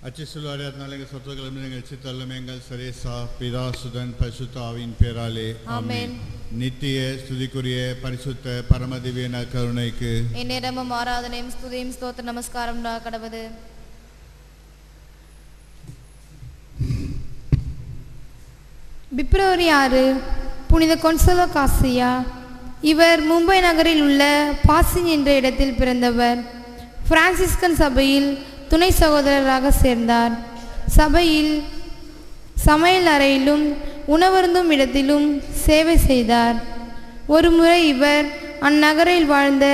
அச்சிசுலாரியாத்னாலே எங்கள் சொத்துக்களும் எங்கள் சித்தல்லும் எங்கள் சரேசா பிதாசுதன் பரிசுத்தாவின் பேராலே ஆமென். நித்திய ஸ்துதிக்குரிய பரிசுத்த பரமதிவிய கருணைக்கு எந்நேரமும் ஆராதனையும் ஸ்துதியும் ஸ்தோத்திர நமஸ்காரம் கடவுது. பிப்ரவரி 6 புனித கொன்சலோ காசியா. இவர் மும்பை நகரில் உள்ள பாசின் என்ற இடத்தில் பிறந்தவர். பிரான்சிஸ்கன் சபையில் துணை சகோதரராக சேர்ந்தார். சபையில் சமையல் அறையிலும் உணவருந்தும் இடத்திலும் சேவை செய்தார். ஒரு முறை இவர் அந்நகரில் வாழ்ந்த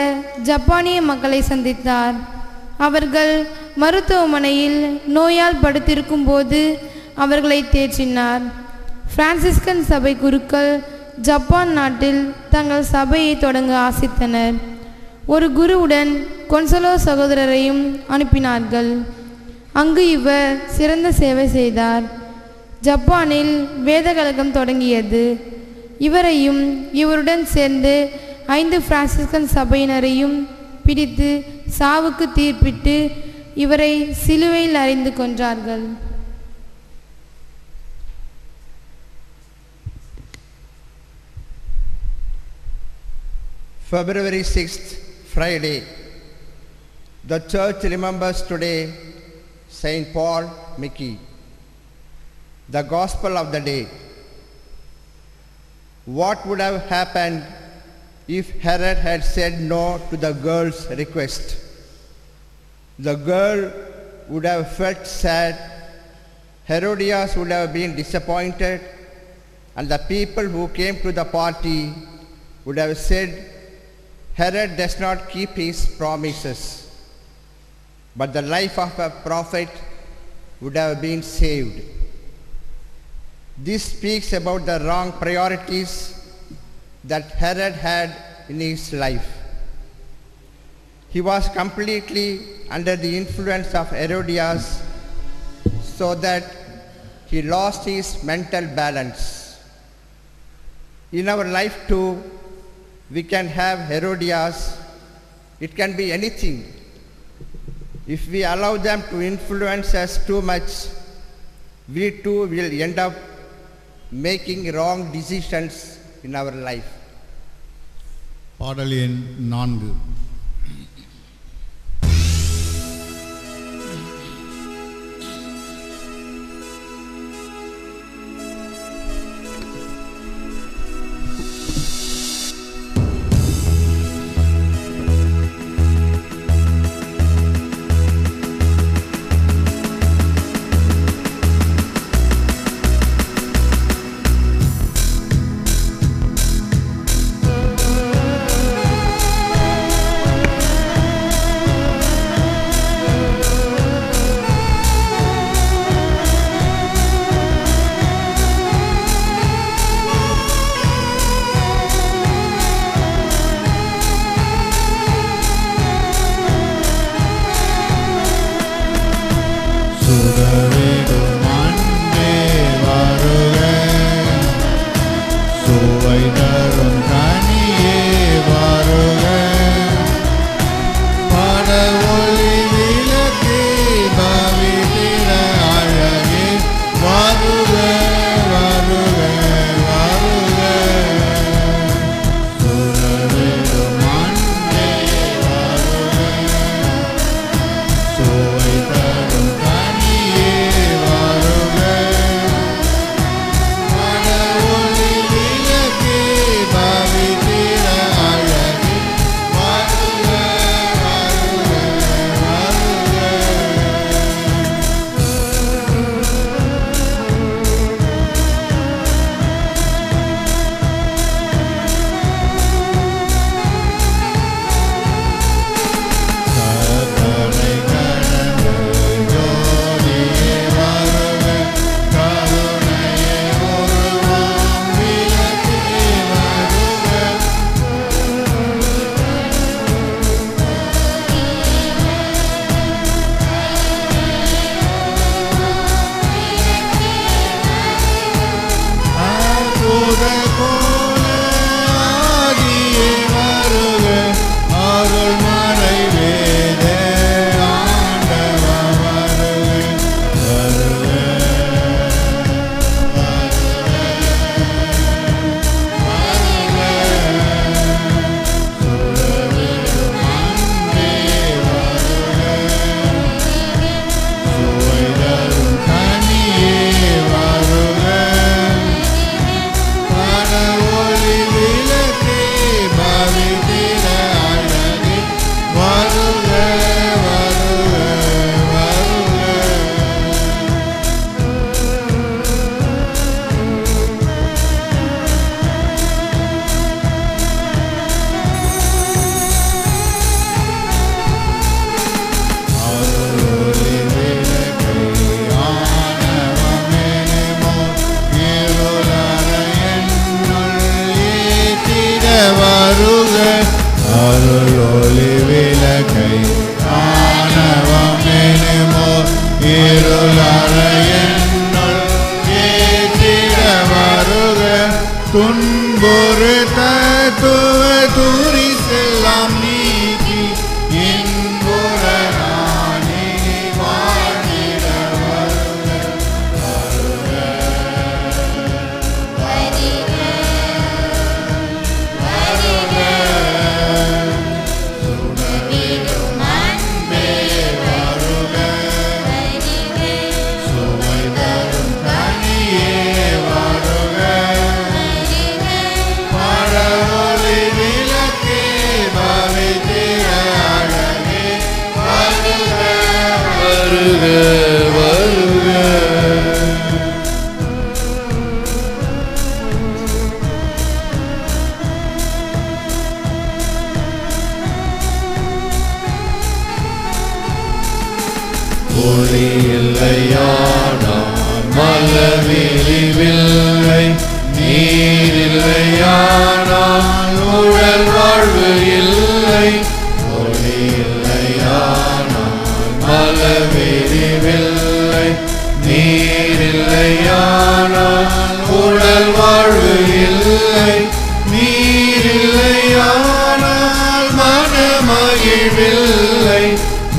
ஜப்பானிய மக்களை சந்தித்தார். அவர்கள் மருத்துவமனையில் நோயால் படுத்திருக்கும் போது அவர்களை தேற்றினார். பிரான்சிஸ்கன் சபை குருக்கள் ஜப்பான் நாட்டில் தங்கள் சபையை தொடங்க ஆசித்தனர். ஒரு குருவுடன் கொன்சலோ சகோதரரையும் அனுப்பினார்கள். அங்கு இவர் சிறந்த சேவை செய்தார். ஜப்பானில் வேத கழகம் தொடங்கியது. இவரையும் இவருடன் சேர்ந்து 5 பிரான்சிஸ்கன் சபையினரையும் பிடித்து சாவுக்கு தீர்ப்பிட்டு இவரை சிலுவையில் அறைந்து கொன்றார்கள். February 6th, Friday. The church remembers today Saint Paul Miki. The Gospel of the day. What would have happened if Herod had said no to the girl's request? The girl would have felt sad, Herodias would have been disappointed, and the people who came to the party would have said, Herod does not keep his promises. But the life of a prophet would have been saved. This speaks about the wrong priorities that Herod had in his life. He was completely under the influence of Herodias, so that he lost his mental balance. In our life too, we can have Herodias. It can be anything. If we allow them to influence us too much, we too will end up making wrong decisions in our life. பாடல் எண் 4. Soy taro kaniye இருளறையென்னுள் ஏற்றிட வருக துன்பொரு தத்துவ துரிசெல்லாம் நீக்கி இன்புற நானே வாழ்ந்திட வருக சுடரிடும் அன்பே வருக சுவை தரும் கனியே வருக மழவொளி விளக்கே பவித்திர அழகே வருக வருக வருக. ஒளி இல்லையானால் மலவிரிவில்லை நீர் இல்லையானால் உடல் வாழ்வு இல்லை ஒளி இல்லையானால் மலவிரிவில்லை நீர் இல்லையானால் உடல் வாழ்வு இல்லை நீர் இல்லையானால் மனமகிழ்வில்லை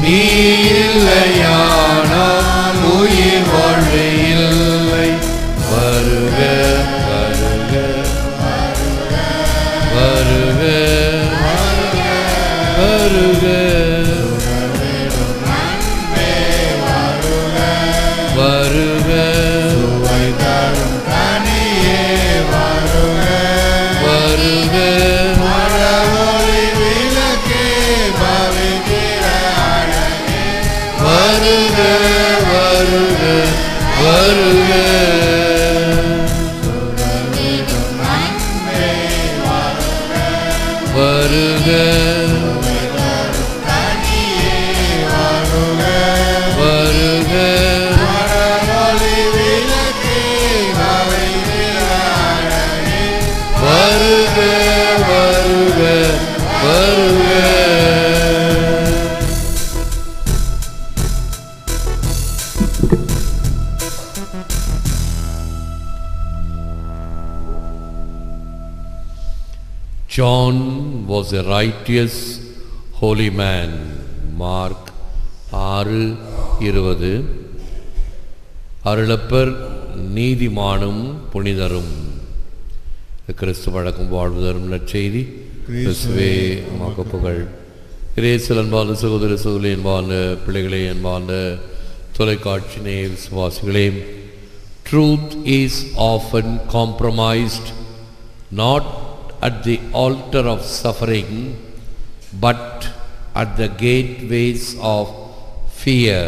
நீர் இல்லையானால் உயிர் வாழ்வு இல்லை வருக வருக வருக வருக வருக சுவை தரும் கனியே வருக வருக மழவொளி விளக்கே பவித்திர அழகே வருக வருக வருக வருக வருக மழவொளி விளக்கே பவித்திர அழகே வருக வருக வருக. John was a righteous holy man. Mark 6:20. அருளப்பர் நீதிமானும் புனிதரும். கிறிஸ்து வழக்கும் வாழ்வுதரும் நற்செய்தி. கிறிஸ்துவே உமக்கு புகழ். இயேசுவில் அன்பார்ந்த சகோதர சகோதரி, அன்பார்ந்த பிள்ளைகளே, அன்பார்ந்த தொலைக்காட்சி நேய விசுவாசிகளே, truth is often compromised not at the altar of suffering but at the gateways of fear.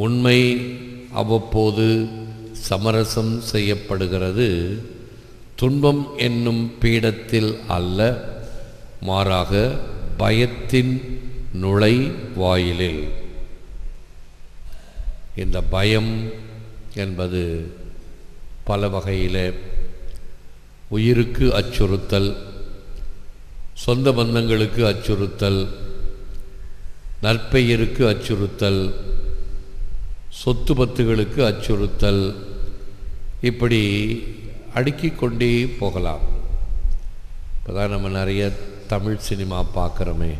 உண்மை அவ்வப்போது சமரசம் செய்யப்படுகிறது, துன்பம் என்னும் பீடத்தில் அல்ல, மாறாக பயத்தின் நுழைவாயிலில். இந்த பயம் என்பது பல வகையில் உயிருக்கு அச்சுறுத்தல், சொந்த பந்தங்களுக்கு அச்சுறுத்தல், நற்பெயருக்கு அச்சுறுத்தல், சொத்து பத்துகளுக்கு அச்சுறுத்தல், இப்படி அடுக்கிக் கொண்டே போகலாம். இப்போ தான் நம்ம நிறைய தமிழ் சினிமா பார்க்குறோமே,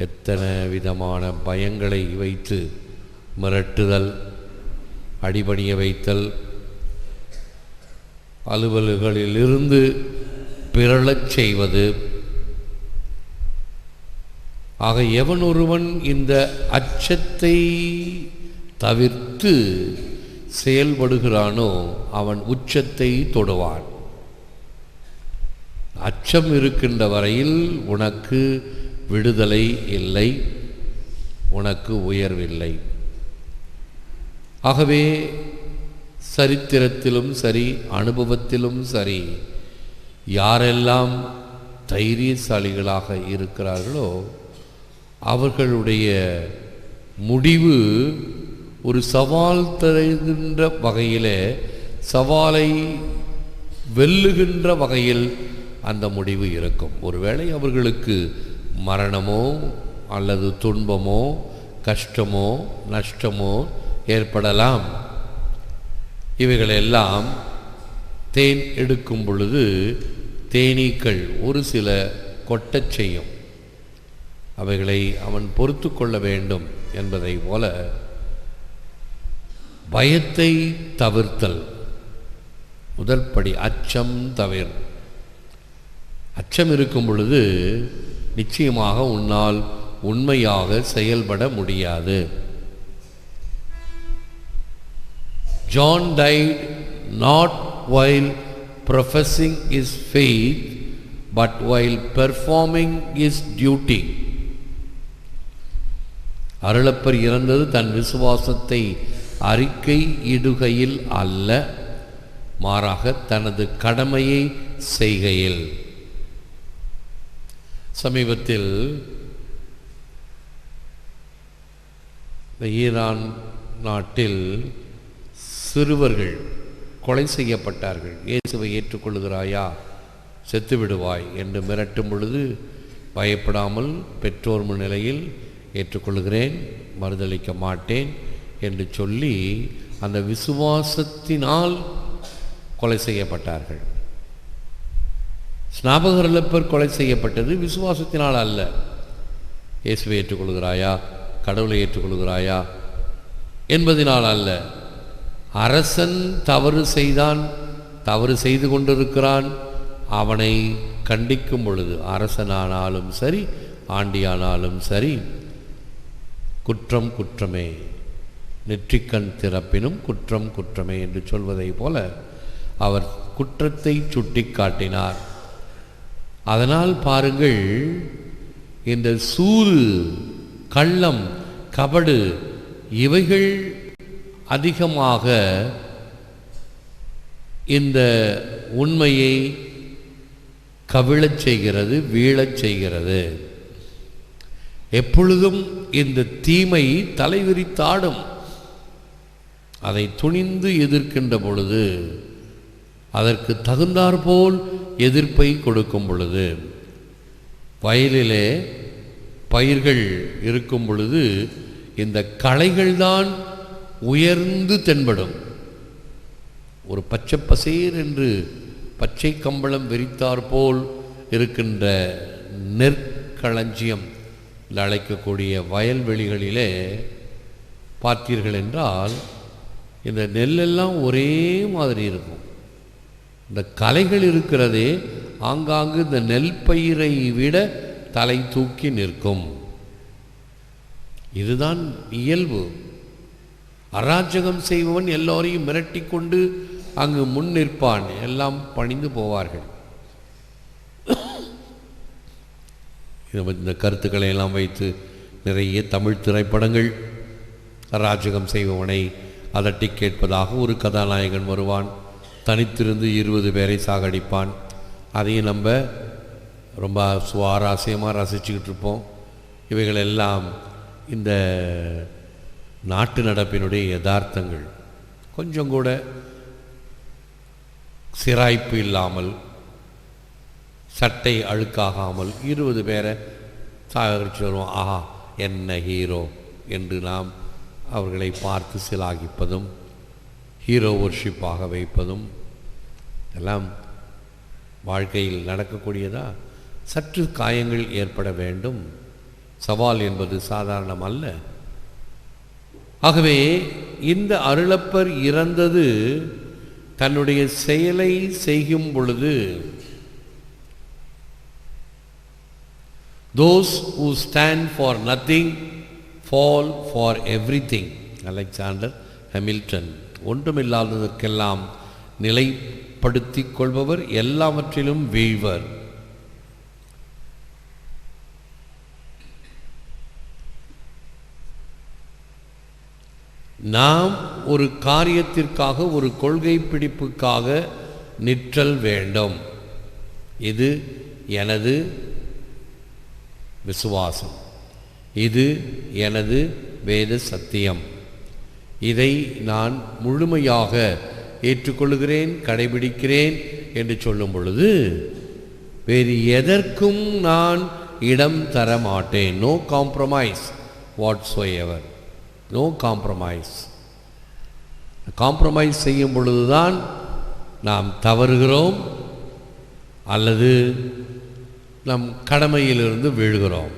எத்தனை விதமான பயங்களை வைத்து மிரட்டுதல், அடிபணிய வைத்தல், அலுவல்களிலிருந்து பிறழச் செய்வது. ஆக எவன் ஒருவன் இந்த அச்சத்தை தவிர்த்து செயல்படுகிறானோ அவன் உச்சத்தை தொடுவான். அச்சம் இருக்கின்ற வரையில் உனக்கு விடுதலை இல்லை, உனக்கு உயர்வில்லை. ஆகவே சரித்திரத்திலும் சரி, அனுபவத்திலும் சரி, யாரெல்லாம் தைரியசாலிகளாக இருக்கிறார்களோ அவர்களுடைய முடிவு ஒரு சவால் தருகின்ற வகையில், சவாலை வெல்லுகின்ற வகையில் அந்த முடிவு இருக்கும். ஒருவேளை அவர்களுக்கு மரணமோ அல்லது துன்பமோ கஷ்டமோ நஷ்டமோ ஏற்படலாம். இவைகளெல்லாம் தேன் எடுக்கும் பொழுது தேனீக்கள் ஒரு சில கொட்டச் செய்யும். அவைகளை அவன் பொறுத்து கொள்ள வேண்டும் என்பதை போல பயத்தை தவிர்த்தல் முதல் படி. அச்சம் தவிர. அச்சம் இருக்கும் பொழுது நிச்சயமாக உன்னால் உண்மையாக செயல்பட முடியாது. John died not while professing his faith but while performing his duty. அருளப்பர் இறந்தது தன் விசுவாசத்தை அறிக்கை இடுகையில் அல்ல, மாறாக தனது கடமையை செய்கையில். சமீபத்தில் ஈரான் நாட்டில் சிறுவர்கள் கொலை செய்யப்பட்டார்கள். இயேசுவை ஏற்றுக்கொள்கிறாயா செத்து விடுவாய் என்று மிரட்டும் பொழுது பயப்படாமல் பெற்றோர் முன்னிலையில் ஏற்றுக்கொள்கிறேன், மறுதளிக்க மாட்டேன் என்று சொல்லி அந்த விசுவாசத்தினால் கொலை செய்யப்பட்டார்கள். ஸ்நாபகர்லப்பர் கொலை செய்யப்பட்டது விசுவாசத்தினால் அல்ல. இயேசுவை ஏற்றுக்கொள்கிறாயா, கடவுளை ஏற்றுக்கொள்கிறாயா என்பதனால் அல்ல. அரசன் தவறு செய்தான், தவறு செய்து கொண்டிருக்கிறான், அவனை கண்டிக்கும் பொழுது அரசனானாலும் சரி ஆண்டியானாலும் சரி குற்றம் குற்றமே, நெற்றிக்கண் திறப்பினும் குற்றம் குற்றமே என்று சொல்வதை போல அவர் குற்றத்தை சுட்டி காட்டினார். அதனால் பாருங்கள், இந்த சூது, கள்ளம், கபடு இவைகள் அதிகமாக இந்த உண்மையை கவிழச் செய்கிறது, வீழச் செய்கிறது. எப்பொழுதும் இந்த தீமை தலைவிரித்தாடும். அதை துணிந்து எதிர்க்கின்ற பொழுது, அதற்கு தகுந்தாற்போல் எதிர்ப்பை கொடுக்கும் பொழுது, வயலிலே பயிர்கள் இருக்கும் பொழுது இந்த களைகள்தான் உயர்ந்து தென்படும். ஒரு பச்சை பசேர் என்று பச்சை கம்பளம் விரித்தாற்போல் இருக்கின்ற நெற்களஞ்சியம் அழைக்கக்கூடிய வயல்வெளிகளிலே பார்த்தீர்கள் என்றால் இந்த நெல்லெல்லாம் ஒரே மாதிரி இருக்கும். இந்த களைகள் இருக்கிறதே ஆங்காங்கு இந்த நெல் பயிரை விட தலை தூக்கி நிற்கும். இதுதான் இயல்பு. அராஜகம் செய்பவன் எல்லோரையும் மிரட்டி கொண்டு அங்கு முன் நிற்பான், எல்லாம் பணிந்து போவார்கள். இந்த கருத்துக்களை எல்லாம் வைத்து நிறைய தமிழ் திரைப்படங்கள் அராஜகம் செய்பவனை அதட்டி கேட்பதாக ஒரு கதாநாயகன் வருவான், தனித்திருந்து 20 பேரை சாகடிப்பான். அதையும் நம்ம ரொம்ப சுவாரஸ்யமாக ரசிச்சுக்கிட்டு இருப்போம். இவைகளெல்லாம் இந்த நாட்டு நடப்பினுடைய யதார்த்தங்கள். கொஞ்சம் கூட சிராய்ப்பு இல்லாமல், சட்டை அழுக்காகாமல் 20 பேரை சாகரிச்சு வருவோம். ஆஹா என்ன ஹீரோ என்று நாம் அவர்களை பார்த்து சிலாகிப்பதும் ஹீரோ வர்ஷிப்பாக வைப்பதும் எல்லாம் வாழ்க்கையில் நடக்கக்கூடியதா? சற்று காயங்கள் ஏற்பட வேண்டும். சவால் என்பது சாதாரணம் அல்ல. ஆகவே இந்த அருளப்பர் இறந்தது தன்னுடைய செயலை செய்யும் பொழுது those who stand for nothing fall for everything. Alexander Hamilton. ஒன்றுமில்லாததற்கெல்லாம் நிலைப்படுத்திக் கொள்பவர் எல்லாவற்றிலும் வீழ்வர். நாம் ஒரு காரியத்திற்காக, ஒரு கொள்கை பிடிப்புக்காக நிற்றல் வேண்டும். இது எனது விசுவாசம், இது எனது வேத சத்தியம், இதை நான் முழுமையாக ஏற்றுக்கொள்கிறேன், கடைபிடிக்கிறேன் என்று சொல்லும் பொழுது வேறு எதற்கும் நான் இடம் தர மாட்டேன். No compromise whatsoever, no compromise. Compromise செய்யும் பொழுதுதான் நாம் தவறுகிறோம் அல்லது நம் கடமையிலிருந்து வீழ்கிறோம்.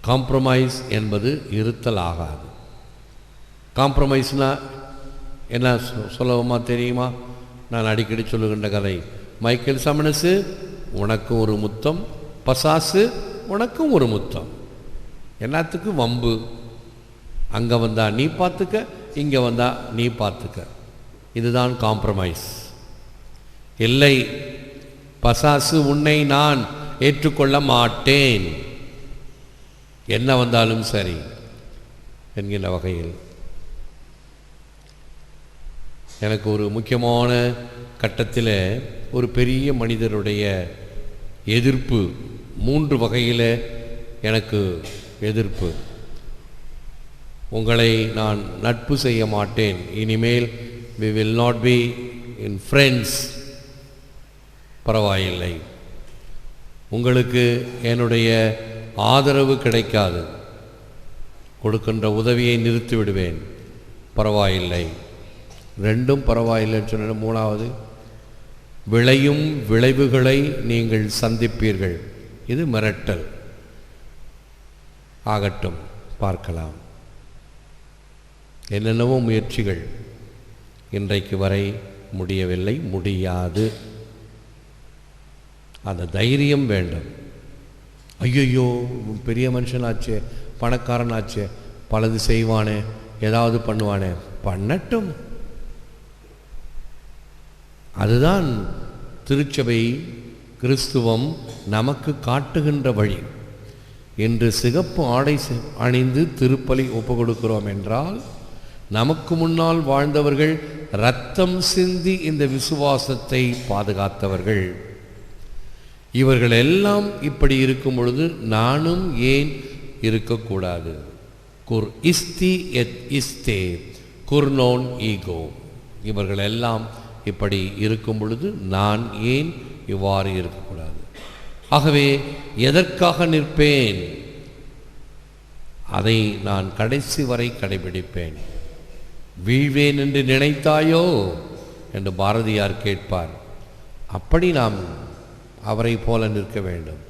காம்ப்ரமைஸ் என்பது இருத்தல் ஆகாது. காம்ப்ரமைஸ்னால் என்ன சொல்லவுமா தெரியுமா? நான் அடிக்கடி சொல்லுகின்ற கதை. மைக்கேல் சமனஸு உனக்கும் ஒரு முத்தம், பசாசு உனக்கும் ஒரு முத்தம். எல்லாத்துக்கும் வம்பு. அங்கே வந்தா நீ பார்த்துக்க, இங்கே வந்தா நீ பார்த்துக்க. இதுதான் காம்ப்ரமைஸ். இல்லை, பசாசு உன்னை நான் ஏற்றுக்கொள்ள மாட்டேன், என்ன வந்தாலும் சரி என்கிற வகையில். எனக்கு ஒரு முக்கியமான கட்டத்தில் ஒரு பெரிய மனிதருடைய எதிர்ப்பு, 3 வகையில் எனக்கு எதிர்ப்பு. உங்களை நான் நட்பு செய்ய மாட்டேன், இனிமேல் we will not be in friends. பரவாயில்லை, உங்களுக்கு என்னுடைய ஆதரவு கிடைக்காது, கொடுக்கின்ற உதவியை நிறுத்தி விடுவேன். பரவாயில்லை. 2ம் பரவாயில்லைன்னு சொன்ன 3வது, விளையும் விளைவுகளை நீங்கள் சந்திப்பீர்கள். இது மிரட்டல். ஆகட்டும், பார்க்கலாம். என்னென்னவோ முயற்சிகள் இன்றைக்கு வரை முடியவில்லை, முடியாது. அந்த தைரியம் வேண்டும். ஐயோ பெரிய மனுஷனாச்சே, பணக்காரனாச்சே, பலது செய்வானே, ஏதாவது பண்ணுவானே, பண்ணட்டும். அதுதான் திருச்சபை கிறிஸ்துவம் நமக்கு காட்டுகின்ற வழி. இன்று சிகப்பு ஆடை அணிந்து திருப்பலி ஒப்பு கொடுக்கிறோம் என்றால், நமக்கு முன்னால் வாழ்ந்தவர்கள் இரத்தம் சிந்தி இந்த விசுவாசத்தை பாதுகாத்தவர்கள். இவர்கள் எல்லாம் இப்படி இருக்கும் பொழுது நானும் ஏன் இருக்கக்கூடாது? குர் இஸ்தி எத் இஸ்தே குர்னோன் ஈகோ. இவர்கள் எல்லாம் இப்படி இருக்கும் பொழுது நான் ஏன் இவ்வாறு இருக்கக்கூடாது? ஆகவே எதற்காக நிற்பேன்? அதை நான் கடைசி வரை கடைபிடிப்பேன். வீழ்வேன் என்று நினைத்தாயோ என்று பாரதியார் கேட்பார். அப்படி நாம் அவரை போல நிற்க வேண்டும்.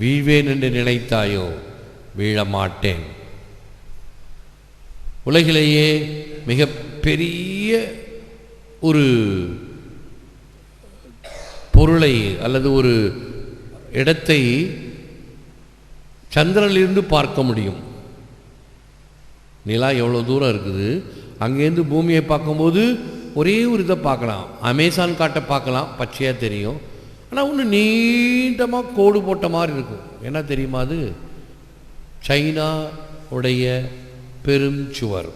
வீழ்வேன் என்று நினைத்தாயோ? வீழமாட்டேன். உலகிலேயே மிக பெரிய ஒரு பொருளை அல்லது ஒரு இடத்தை சந்திரனிலிருந்து பார்க்க முடியும். நிலா எவ்வளோ தூரம் இருக்குது, அங்கேருந்து பூமியை பார்க்கும்போது ஒரே ஒரு இதை பார்க்கலாம். அமேசான் காட்டை பார்க்கலாம், பச்சையாக தெரியும். ஆனால் ஒன்று நீண்டமாக கோடு போட்ட மாதிரி இருக்கும். என்ன தெரியுமா? அது சைனா உடைய பெரும் சுவர்.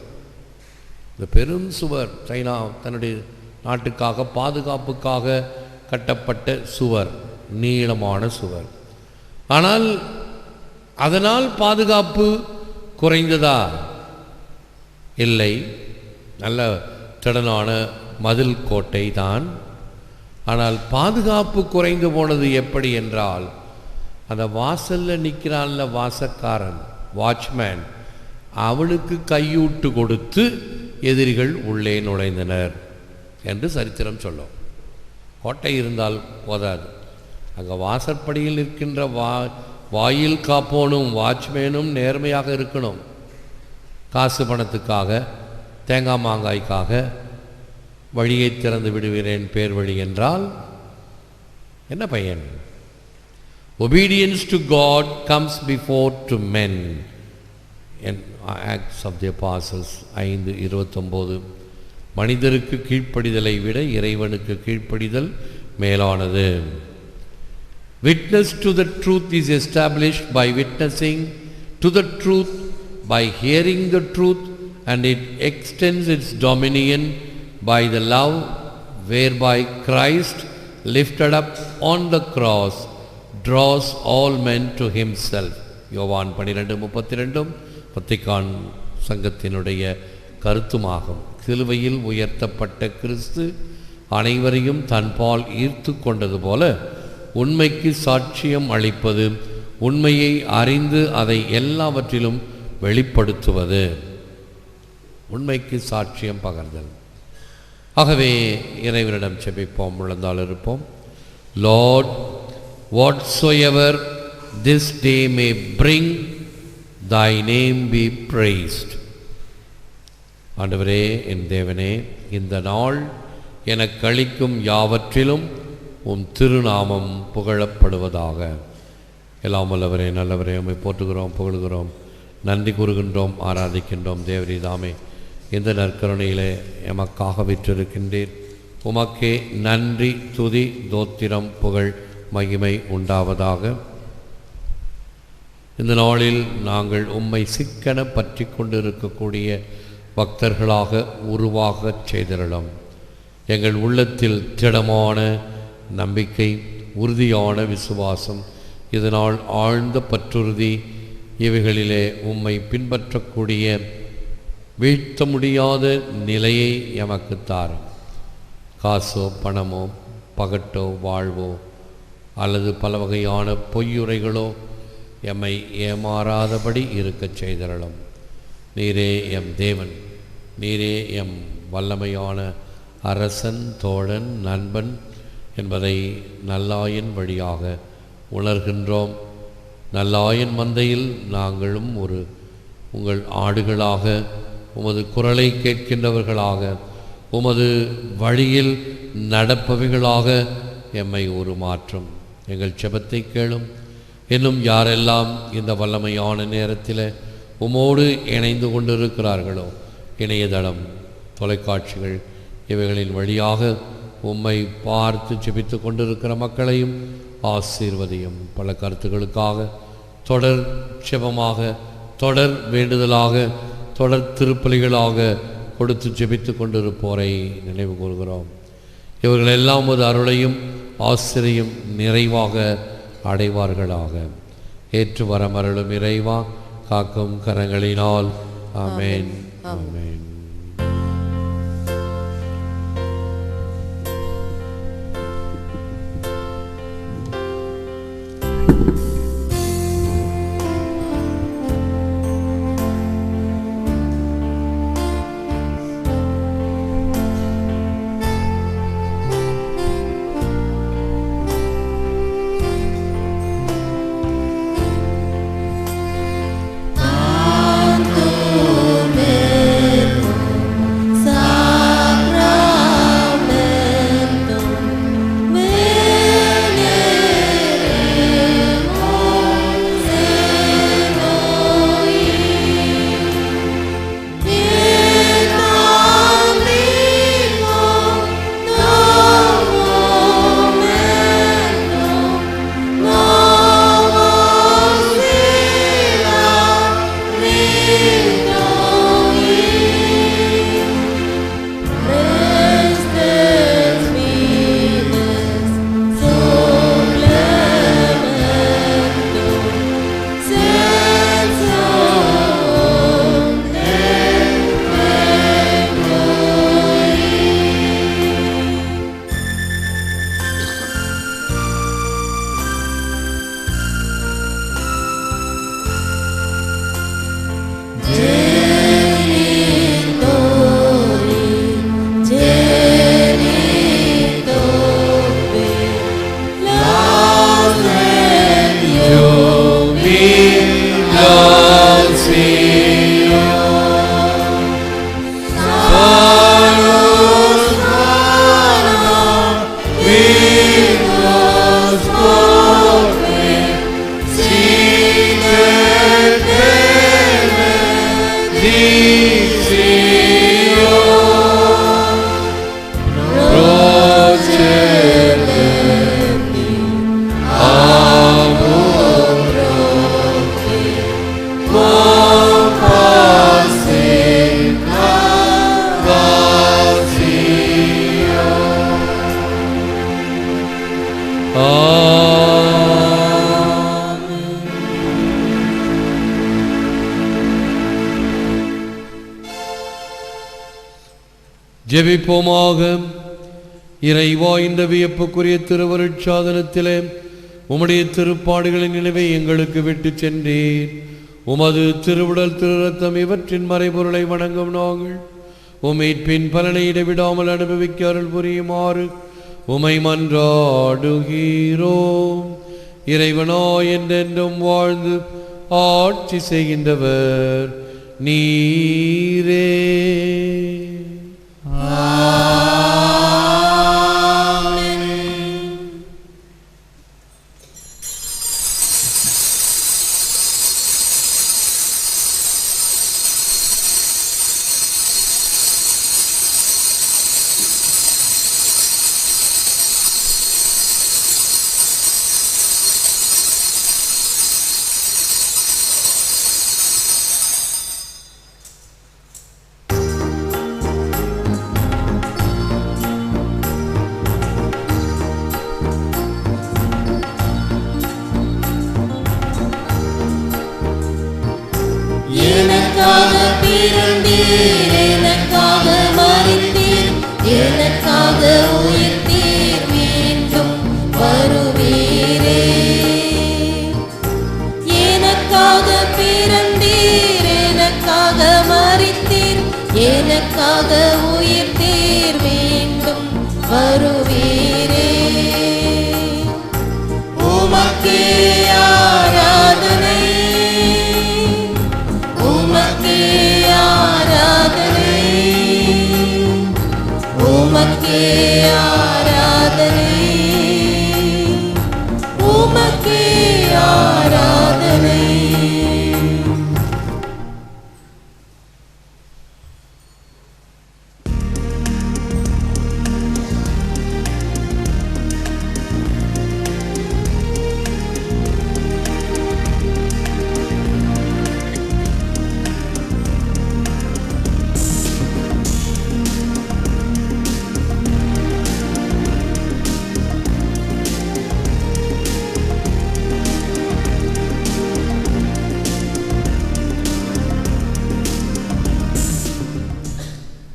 இந்த பெரும் சுவர் சைனா தன்னுடைய நாட்டுக்காக பாதுகாப்புக்காக கட்டப்பட்ட சுவர், நீளமான சுவர். ஆனால் அதனால் பாதுகாப்பு குறைந்ததா? இல்லை, நல்ல திடனான மதில் கோட்டை தான். ஆனால் பாதுகாப்பு குறைந்து போனது எப்படி என்றால், அந்த வாசலில் நிற்கிறான்ல வாசக்காரன், வாட்ச்மேன், அவனுக்கு கையூட்டு கொடுத்து எதிரிகள் உள்ளே நுழைந்தனர் என்று சரித்திரம் சொல்லும். கோட்டை இருந்தால் போதாது, அங்கே வாசற்படியில் நிற்கின்ற வாயில் காப்போனும் வாட்ச்மேனும் நேர்மையாக இருக்கணும். காசு பணத்துக்காக, தேங்காய் மாங்காய்க்காக வழியை திறந்து விடுகிறேன் பேர் வழி என்றால் என்ன பயன்? Obedience to God comes before to men. In Acts of the Apostles 5:29. மனிதருக்கு கீழ்ப்படிதலை விட இறைவனுக்கு கீழ்ப்படிதல் மேலானது. Witness to the truth is established by witnessing to the truth, by hearing the truth, and it extends its dominion by the love whereby Christ, lifted up on the cross, draws all men to himself. யோவான் 12:32 Vatican சங்கத்தினுடைய கருத்துமாகும். சிலுவையில் உயர்த்தப்பட்ட கிறிஸ்து அனைவரையும் தன்பால் ஈர்த்து கொண்டது போல உண்மைக்கு சாட்சியம் அளிப்பது, உண்மையை அறிந்து அதை எல்லாவற்றிலும் வெளிப்படுத்துவது. உண்மைக்கு சாட்சியம் பகர்தல். ஆகவே இறைவனிடம் செபிப்போம், விழுந்தால் இருப்போம். Lord, whatsoever this day may bring, thy name be praised. ஆண்டவரே, என் தேவனே, இந்த நாள் எனக்கு அளிக்கும் யாவற்றிலும் உம் திருநாமம் புகழப்படுவதாக. எல்லாம் வல்லவரே, நல்லவரே, உம்மை போற்றுகிறோம், புகழுகிறோம், நன்றி கூறுகின்றோம், ஆராதிக்கின்றோம். தேவரீதாமே, இந்த நற்கருணையிலே எமக்காக விற்றிருக்கின்றீர். உமக்கே நன்றி, துதி, தோத்திரம், புகழ், மகிமை உண்டாவதாக. இந்த நாளில் நாங்கள் உம்மை சிக்கன பற்றி கொண்டு இருக்கக்கூடிய பக்தர்களாக உருவாகச் செய்திடலாம். எங்கள் உள்ளத்தில் திடமான நம்பிக்கை, உறுதியான விசுவாசம், இதனால் ஆழ்ந்த பற்றுறுதி, இவைகளிலே உம்மை பின்பற்றக்கூடிய வீழ்த்த முடியாத நிலையை எமக்கு தாரும். காசோ, பணமோ, பகட்டோ, வாழ்வோ அல்லது பல வகையான பொய்யுரைகளோ எம்மை ஏமாறாதபடி இருக்கச் செய்திடலாம். நீரே எம் தேவன், நீரே எம் வல்லமையான அரசன், தோழன், நண்பன் என்பதை நல்லாயன் வழியாக உணர்கின்றோம். நல்லாயன் மந்தையில் நாங்களும் உங்கள் ஆடுகளாக, உமது குரலை கேட்கின்றவர்களாக, உமது வழியில் நடப்பவைகளாக எம்மை மாற்றும். எங்கள் செபத்தை கேளும். இன்னும் யாரெல்லாம் இந்த வல்லமையான நேரத்தில் உமோடு இணைந்து கொண்டிருக்கிறார்களோ, இணையதளம், தொலைக்காட்சிகள் இவைகளின் வழியாக உம்மை பார்த்து ஜெபித்து கொண்டிருக்கிற மக்களையும் ஆசீர்வதியும். பல கருத்துக்களுக்காக தொடர் செபமாக, தொடர் வேண்டுதலாக, தொடர் திருப்பலிகளாக கொடுத்து ஜெபித்து கொண்டிருப்போரை நினைவு கூறுகிறோம். இவர்கள் எல்லாம் ஒரு அருளையும் ஆசிரியும் நிறைவாக அடைவார்களாக. ஏற்று வரமருளும் இறைவா, காக்கும் கரங்களினால். ஆமென், ஆமென். ஜெபிப்போமாக. இறைவா, இந்த வியப்புக்குரிய திருவருட்சாதனத்திலே உம்முடைய திருப்பாடுகளின் நினைவை எங்களுக்கு விட்டு சென்றீர். உமது திருவுடல் திருரத்தம் இவற்றின் மறைபொருளை வணங்கும் நாங்கள் உம்மின் பலனை இடைவிடாமல் அனுபவிக்க அருள் புரியுமாறு உமை மன்றாடுகிறோம். இறைவனோ என்றென்றும் வாழ்ந்து ஆட்சி செய்கின்றவர் நீரே. எனக்காக பிறந்தீர், எனக்காக மரித்தீர், எனக்காக உயிர்த்தீர், மீண்டும் வருவீரே. எனக்காக பிறந்தீர், எனக்காக மரித்தீர், எனக்காக உயிர்த்தீர், மீண்டும் வருவீரே. உமக்கே ஆராதனை, உமக்கே ஆராதனை, உமக்கே ஆராதனை, உமக்கே ஆராதனை.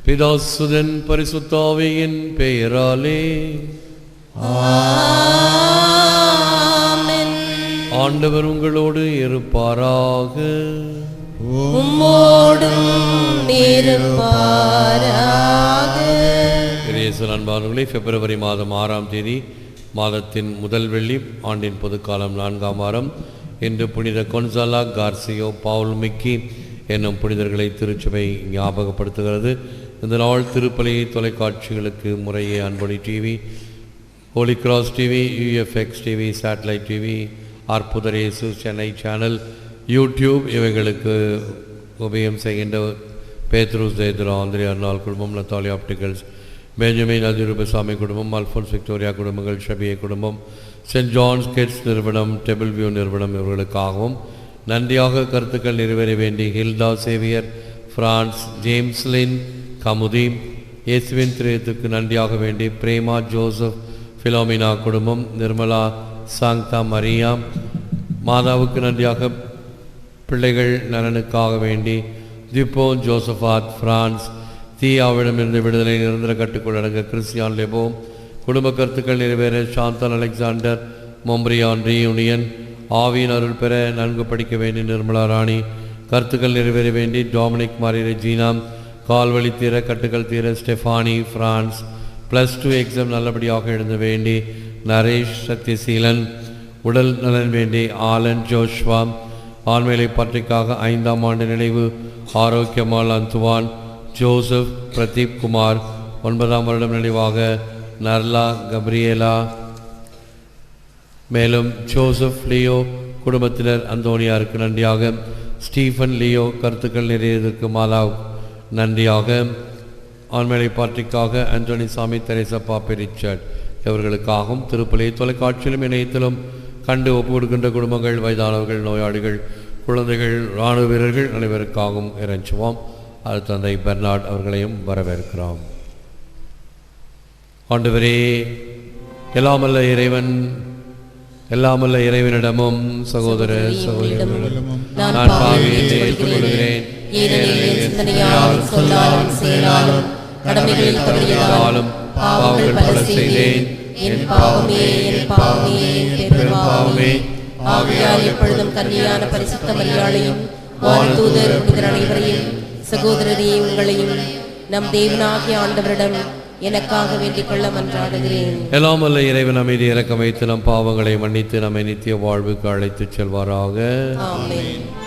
பிதாசுதன் பரிசுத்த ஆவியின் பெயராலே ஆமென். ஆண்டவர் உங்களோடு இருப்பாராக. உம்மோடும் இருப்பாராக. இயேசுவின் அன்பானவர்களே, பிப்ரவரி மாதம் 6ஆம் தேதி மாதத்தின் முதல் வெள்ளி, ஆண்டின் பொதுக்காலம் 4ஆம் வாரம். இன்று புனித கொன்சாலா கார்சியோ பவுல் மிக்கி என்னும் புனிதர்களை திருச்சபை ஞாபகப்படுத்துகிறது. இந்த நாள் திருப்பலி தொலைக்காட்சிகளுக்கு முறையே Anboli TV, holy cross TV, UFX TV, satellite TV, அற்புதர் இயேசு சென்னை சேனல், யூடியூப் இவைகளுக்கு உபயம் செய்கின்ற பேத்ரூஸ் தேத்ரா, ஆந்திரி அர்னால் குடும்பம், நத்தாலி ஆப்டிகல்ஸ், பெஞ்சமின் அதிரூபசாமி குடும்பம், அல்ஃபோன்ஸ் விக்டோரியா குடும்பங்கள், ஷபியே குடும்பம், சென்ட் ஜான்ஸ் கிட்ஸ் நிறுவனம், டெபிள் வியூ நிறுவனம் இவர்களுக்காகவும் நன்றியாக கருத்துக்கள் நிறைவேற வேண்டி ஹில்டா சேவியர், பிரான்ஸ், ஜேம்ஸ்லின், கமுதி, இயேசுவின் திரையத்துக்கு நன்றியாக வேண்டி பிரேமா ஜோசப் ஃபிலோமினா குடும்பம், நிர்மலா சாங்தா மரியா, மாதாவுக்கு நன்றியாக பிள்ளைகள் நலனுக்காக வேண்டி திப்போ ஜோசஃபாத், பிரான்ஸ், தீயாவிடமிருந்து விடுதலை, நிரந்தர கட்டுக்குள் அடங்க கிறிஸ்டியான் லெபோ, குடும்ப கருத்துக்கள் நிறைவேற சாந்தன் அலெக்சாண்டர், மொம்ரியான் ரீயூனியன், ஆவியின் அருள் பெற நன்கு படிக்க வேண்டி நிர்மலா ராணி, கருத்துக்கள் நிறைவேற வேண்டி டாமினிக் மாரி ரெஜீனா, கால்வழி தீர கட்டுக்கள் தீர ஸ்டெஃபானி, பிரான்ஸ், +2 எக்ஸாம் நல்லபடியாக எழுத வேண்டி நரேஷ் சத்யசீலன், உடல் நலன் வேண்டி ஆலன் ஜோஷ்வா, ஆண்மையை பற்றிக்காக 5ஆம் ஆண்டு நினைவு ஆரோக்கியமால் அந்துவான், ஜோசப் பிரதீப் குமார், 9ஆம் வருடம் நினைவாக நர்லா கப்ரியேலா, மேலும் ஜோசப் லியோ குடும்பத்தினர் அந்தோனியாருக்கு நன்றியாக, ஸ்டீஃபன் லியோ கருத்துக்கள் நிறையதற்கு மாதாவு நன்றியாக, ஆண்மையை பாற்றிக்காக ஆண்டனி சாமி, தெரேசா பாப்பி ரிச்சர்ட் இவர்களுக்காகவும் திருப்பலி தொலைக்காட்சியிலும் இணையத்திலும் கண்டு ஒப்பு கொடுக்கின்ற குடும்பங்கள், வயதானவர்கள், நோயாளிகள், குழந்தைகள், இராணுவ வீரர்கள் அனைவருக்காகவும் இறைஞ்சுவோம். அது தந்தை பெர்னார்ட் அவர்களையும் வரவேற்கிறோம். ஆண்டவரே, எல்லாமல்ல இறைவனிடமும் சகோதர சகோதரிகளிடமும் நான் பாவியை ஏற்றுக்கொள்கிறேன். ஏனெனில் சிந்தனையாலும் சொல்லாலும் செயலாலும் கடமைகளில் தவறியதாலும் பாவங்கள் பல செய்தேன். என் பாவமே என் பாவமே என் பெரும்பாவமே. ஆகையால் எப்பொழுதும் கன்னியான பரிசுத்த மரியாளையும் வானதூதர் புனிதர் அனைவரையும் சகோதரரையே உங்களையும் நம் தேவனாகிய ஆண்டவரிடம் எனக்காக வேண்டிக் கொள்ள மன்றாடுகிறேன். எல்லாம் வல்ல இறைவன் அமைதி இறக்கம் வைத்து நம் பாவங்களை மன்னித்து நம்மை நித்திய வாழ்வுக்கு அழைத்துச் செல்வாராக. ஆமென்.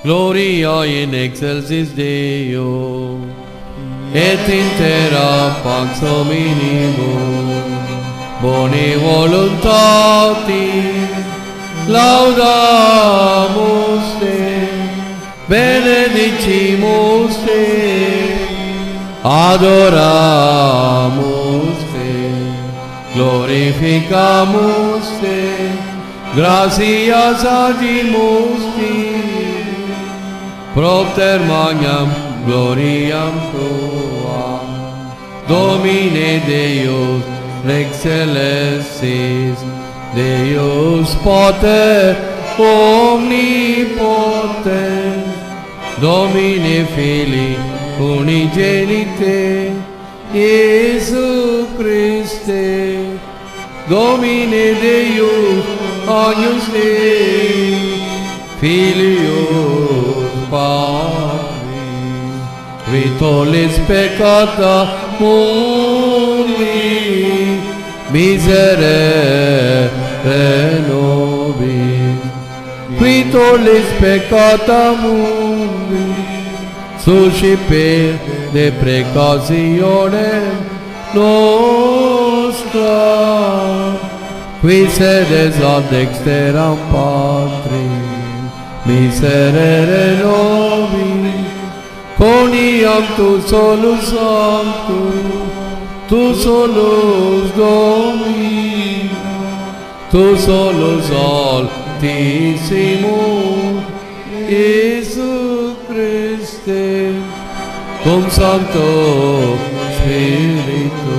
Gloria in excelsis Deo, et in terra pax hominibus, boni voluntatis, laudamus te, benedicimus te, adoramus te, glorificamus te, gratias adimus te, propter magnam gloriam tuam, Domine Deus Rex Celestis, Deus Pater omnipotens, Domine Filii unigenite, Iesu Christe, Domine Deus Agnus Dei, Filius Patris, qui tollis peccata mundi, miserere nobis, qui tollis peccata mundi, suscipe de precautionem nostra, qui sedes ad dexteram Patris, miserere nobis, coniam tu solus sanctus, tu solus Domino, tu solus Altissimus, Iesu Christe, cum Sancto Spiritu,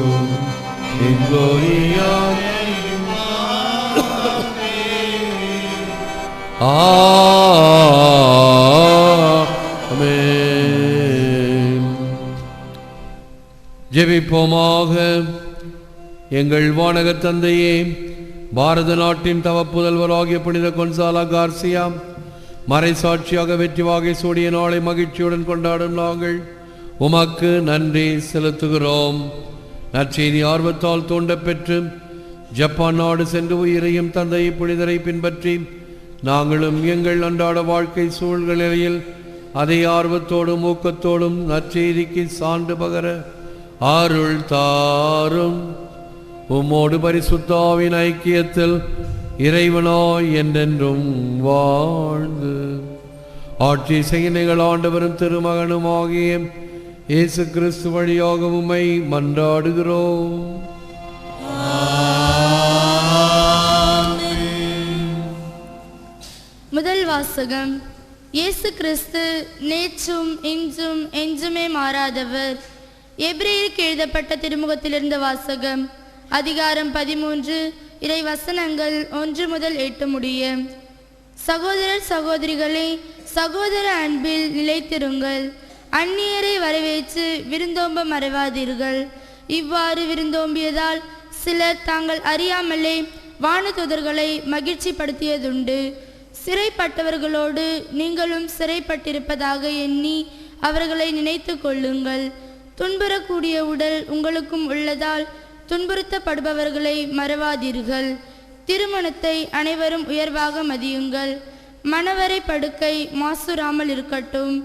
in gloria ஆமென். ஜெபிப்போமாக. எங்கள் வானக தந்தையே, பாரத நாட்டின் தவப்புதல்வராகிய புனித கொன்சாலா Garcia மறைசாட்சியாக வெற்றி வாகை சூடிய நாளை மகிழ்ச்சியுடன் கொண்டாடும் நாங்கள் உமக்கு நன்றி செலுத்துகிறோம். நற்செய்தி ஆர்வத்தால் தூண்டப் பெற்று ஜப்பான் நாடு சென்று உயிரையும் தந்தையை புனிதரை பின்பற்றி நாங்களும் எங்கள் அன்றாட வாழ்க்கை சூழ்நிலையில் அதை ஆர்வத்தோடும் ஊக்கத்தோடும் நற்செய்திக்கு சான்று பகர அருள் தாரும். உம்மோடு பரிசுத்த ஆவியின் ஐக்கியத்தில் இறைவனாய் என்றென்றும் வாழ்ந்து ஆட்சி செய்ய ஆண்டவரும் திருமகனும் ஆகிய இயேசு கிறிஸ்து வழியாக உம்மை மன்றாடுகிறோம். முதல் வாசகம். இயேசு கிறிஸ்து நேற்றும் இன்றும் என்றுமே மாறாதவர். எபிரேயருக்கு எழுதப்பட்ட திருமுகத்திலிருந்து வாசகம். அதிகாரம் 13 இறை வசனங்கள் 1 முதல் 8 முடிய. சகோதரர் சகோதரிகளே, சகோதர அன்பில் நிலைத்திருங்கள். அந்நியரை வரவேற்று விருந்தோம்ப மறவாதீர்கள். இவ்வாறு விருந்தோம்பியதால் சிலர் தாங்கள் அறியாமலே வானதூதர்களை மகிழ்ச்சி படுத்தியதுண்டு. சிறைப்பட்டவர்களோடு நீங்களும் சிறைப்பட்டிருப்பதாக எண்ணி அவர்களை நினைத்து கொள்ளுங்கள். துன்புறக்கூடிய உடல் உங்களுக்கும் உள்ளதால் துன்புறுத்தப்படுபவர்களை மறவாதீர்கள். திருமணத்தை அனைவரும் உயர்வாக மதியுங்கள். மணவரை படுக்கை மாசுறாமல் இருக்கட்டும்.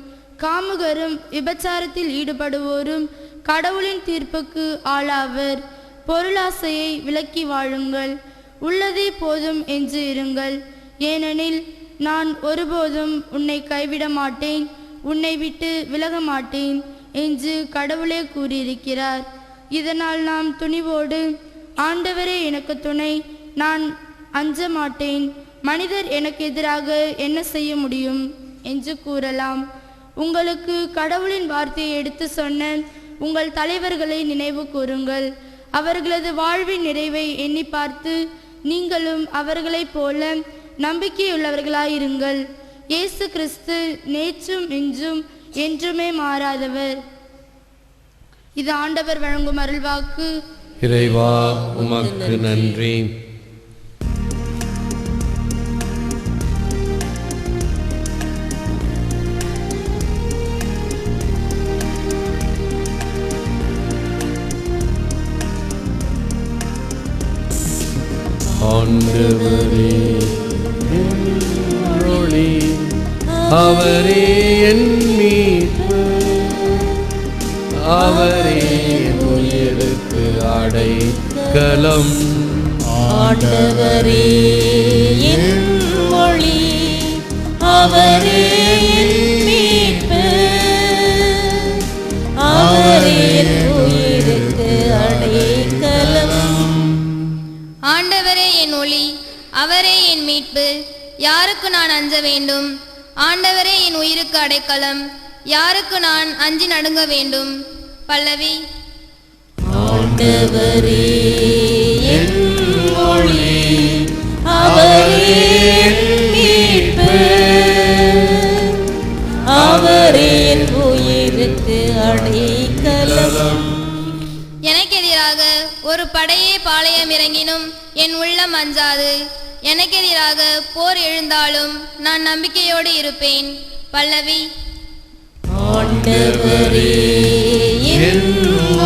காமுகரும் விபச்சாரத்தில் ஈடுபடுவோரும் கடவுளின் தீர்ப்புக்கு ஆளாவர். பொருளாசையை விலக்கி வாழுங்கள். உள்ளதே போதும் என்று இருங்கள். ஏனெனில் நான் ஒருபோதும் உன்னை கைவிட மாட்டேன், உன்னை விட்டு விலக மாட்டேன் என்று கடவுளே கூறியிருக்கிறார். இதனால் நாம் துணிவோடு, ஆண்டவரே எனக்கு துணை, நான் அஞ்ச மாட்டேன், மனிதர் எனக்கு எதிராக என்ன செய்ய முடியும் என்று கூறலாம். உங்களுக்கு கடவுளின் வார்த்தையை எடுத்து சொன்ன உங்கள் தலைவர்களை நினைவு கூறுங்கள். அவர்களது வாழ்வின் நிறைவை எண்ணி பார்த்து நீங்களும் அவர்களைப் போல நம்பிக்கையுள்ளவர்களாயிருங்கள். இயேசு கிறிஸ்து நேற்றும் இன்றும் என்றுமே மாறாதவர். இது ஆண்டவர் வழங்கும் அருள்வாக்கு. இறைவா உமக்கு நன்றி. ஆண்டவரே என் ஒளி, அவரே என் மீட்பு, அவரே உயிருக்கு அடைக்கலம். ஆண்டவரே என் ஒளி, அவரே என் மீட்பு, அவரே என் உயிருக்கு அடைக்கலம். ஆண்டவரே என் ஒளி, அவரே என் மீட்பு, யாருக்கு நான் அஞ்ச வேண்டும்? ஆண்டவரே என் உயிருக்கு அடைக்கலம், யாருக்கு நான் அஞ்சி நடுங்க வேண்டும்? பல்லவி. ஆண்டவரே என் ஒளி, அவரே என் மீட்பு, அவரே என் உயிருக்கு அடைக்கலம். எனக்கு எதிராக ஒரு படையே பாளையம் இறங்கினும் என் உள்ளம் அஞ்சாது. எனக்கு எதிராக போர் எழுந்தாலும் நான் நம்பிக்கையோடு இருப்பேன். பல்லவி. ஆண்டவரே என்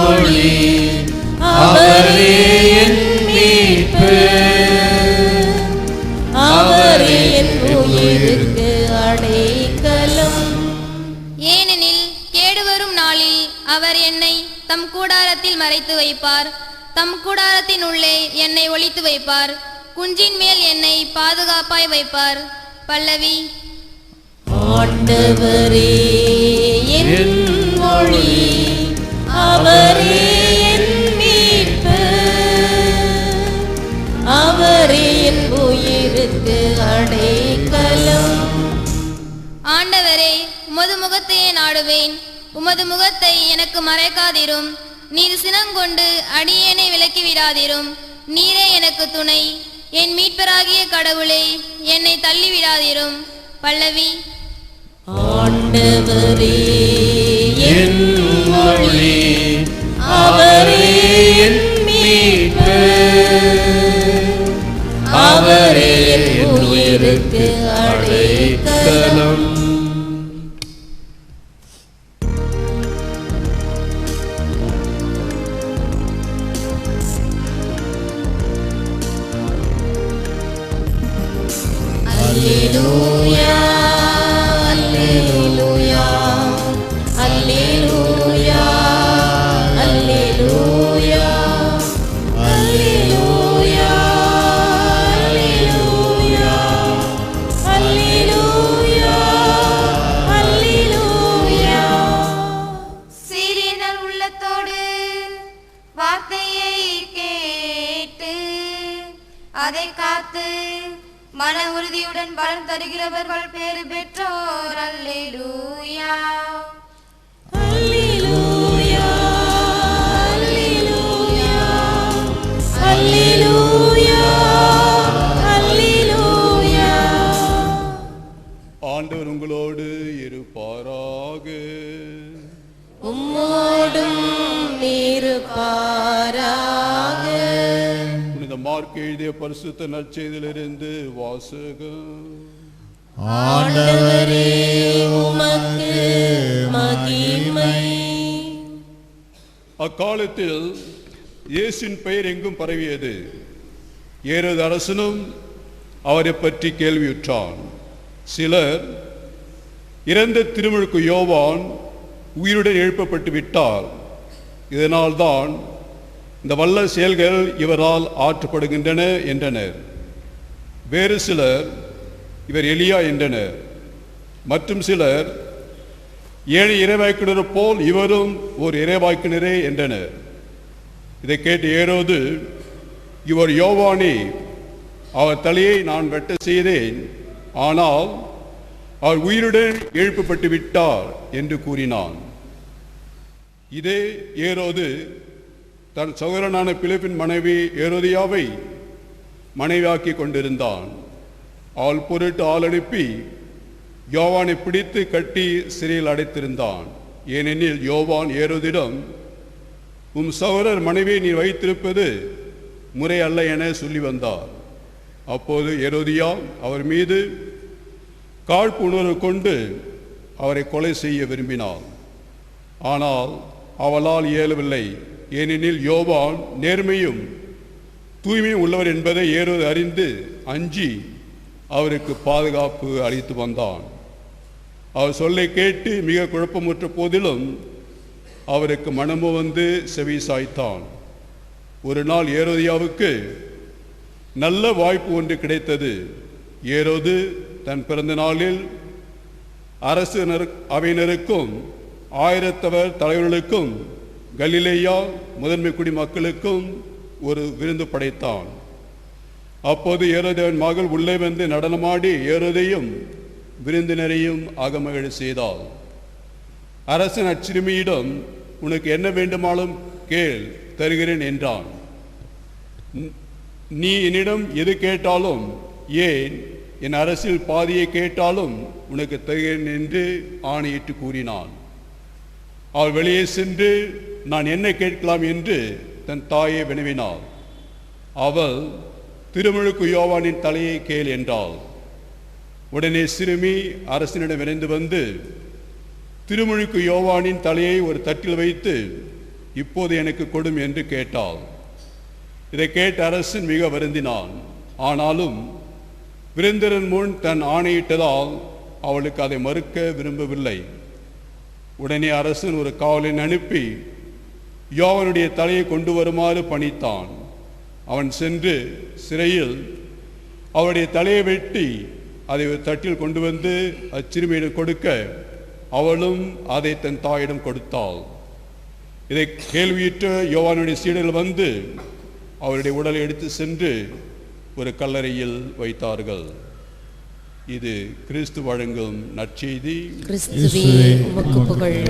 ஒளி, அவரே என் மீட்பு, அவரே என் உயிருக்கு அடைக்கலம். ஏனெனில் கேடுவரும் நாளில் அவர் என்னை தம் கூடாரத்தில் மறைத்து வைப்பார். தம் கூடாரத்தின் உள்ளே என்னை ஒளித்து வைப்பார். குன்றின் மேல் என்னை பாதுகாப்பாய் வைப்பார். பல்லவி. ஆண்டவரே என் ஒளி, அவரே என் மீட்பு, அவரே என் உயிருக்கு அடைக்கலம். ஆண்டவரே, உமது முகத்தையே நாடுவேன். உமது முகத்தை எனக்கு மறைக்காதிரும். நீர் சினங்கொண்டு அடியேனை விலக்கி விடாதிரும். நீரே எனக்கு துணை. என் மீட்பராகிய கடவுளே, என்னை தள்ளிவிடாதிரும். பல்லவி. ஆண்டவரே என் ஒளி, அவரே என் மீட்பு, அவரே என் உயிருக்கு அடைக்கலம். அல்லேலூயா, அல்லேலூயா, மன உறுதியுடன் பலன் தருகிறவர்கள் பேறு பெற்றோர். அல்லேலூயா அல்லேலூயா அல்லேலூயா அல்லேலூயா. ஆண்டவர் உங்களோடு இருப்பாராக. உம்மோடும் இருப்பாராக. புனித மார்க் எழுதிய பரிசுத்த நற்செய்தியிலிருந்து வாசகம். ஆண்டவரே உமக்கு மகிமை. அக்காலத்தில் இயேசுவின் பெயர் எங்கும் பரவியது. ஏரோது அரசனும் அவரை பற்றி கேள்வியுற்றான். சிலர், இறந்த திருமுழுக்கு யோவான் உயிருடன் எழுப்பப்பட்டு விட்டார், இதனால்தான் இந்த வல்ல செயல்கள் இவரால் ஆற்றப்படுகின்றன என்றனர். வேறு சிலர், இவர் எலியா என்றனர். மற்றும் சிலர், ஏனைய இறைவாக்கினர் போல் இவரும் ஒரு இறைவாக்கினரே என்றனர். இதை கேட்டு ஏரோது, இவர் யோவானே, அவர் தலையை நான் வெட்ட செய்தேன், ஆனால் அவர் உயிருடன் எழுப்பப்பட்டு விட்டார் என்று கூறினான். இதே ஏரோது தன் சகோதரனான பிலிப்பின் மனைவி ஏரோதியாவை மனைவியாக்கி கொண்டிருந்தான். அவள் பொருட்டு ஆள் அனுப்பி யோவானை பிடித்து கட்டி சிறையில் அடைத்திருந்தான். ஏனெனில் யோவான் ஏரோதிடம், உம் சகோதரர் மனைவியை நீ வைத்திருப்பது முறை அல்ல என சொல்லி வந்தார். அப்போது ஏரோதியா அவர் மீது காழ்ப்புணர்வு கொண்டு அவரை கொலை செய்ய விரும்பினார். ஆனால் அவளால் இயலவில்லை. ஏனெனில் யோவான் நேர்மையும் தூய்மையும் உள்ளவர் என்பதை ஏரோது அறிந்து அஞ்சி அவருக்கு பாதுகாப்பு அளித்து வந்தான். அவர் சொல்லை கேட்டு மிக குழப்பமுற்ற போதிலும் அவருக்கு மனமு வந்து செவி சாய்த்தான். ஒரு நாள் ஏரோதியாவுக்கு நல்ல வாய்ப்பு ஒன்று கிடைத்தது. ஏரோது தன் பிறந்த நாளில் அரசு அவையினருக்கும் ஆயிரத்தவர் தலைவர்களுக்கும் கலிலேயா முதன்மை குடிமக்களுக்கும் ஒரு விருந்து படைத்தான். அப்போது ஏரோதியாவின் மகள் உள்ளே வந்து நடனமாடி ஏரோதையும் விருந்தினரையும் அகமகிழ செய்தாள். அரசன் அச்சிறுமியிடம், உனக்கு என்ன வேண்டுமானாலும் கேள், தருகிறேன் என்றான். நீ என்னிடம் எது கேட்டாலும், ஏன் என் அரசில் பாதியை கேட்டாலும் உனக்கு தருகிறேன் என்று ஆணையிட்டு கூறினான். அவள் வெளியே சென்று நான் என்ன கேட்கலாம் என்று தன் தாயை வினவினாள். அவள், திருமுழுக்கு யோவானின் தலையை கேள் என்றாள். உடனே சிறுமி அரசனிடம் விரைந்து வந்து திருமுழுக்கு யோவானின் தலையை ஒரு தட்டில் வைத்து, இப்போது எனக்கு கொடும் என்று கேட்டாள். இதை கேட்ட அரசன் மிக வருந்தினான். ஆனாலும் விருந்தினன் முன் தன் ஆணையிட்டதால் அவளுக்கு அதை மறுக்க விரும்பவில்லை. உடனே அரசன் ஒரு காவலனை அனுப்பி யோவானுடைய தலையை கொண்டு வருமாறு பணித்தான். அவன் சென்று சிறையில் அவருடைய தலையை வெட்டி அதை ஒரு தட்டில் கொண்டு வந்து அச்சிறுமியிடம் கொடுக்க, அவளும் அதை தன் தாயிடம் கொடுத்தாள். இதை கேள்வியுற்ற யோவானுடைய சீடர்கள் வந்து அவருடைய உடலை எடுத்து சென்று ஒரு கல்லறையில் வைத்தார்கள். இது கிறிஸ்து வழங்கும் நற்செய்தி. கிறிஸ்துவே உமக்கு புகழ்.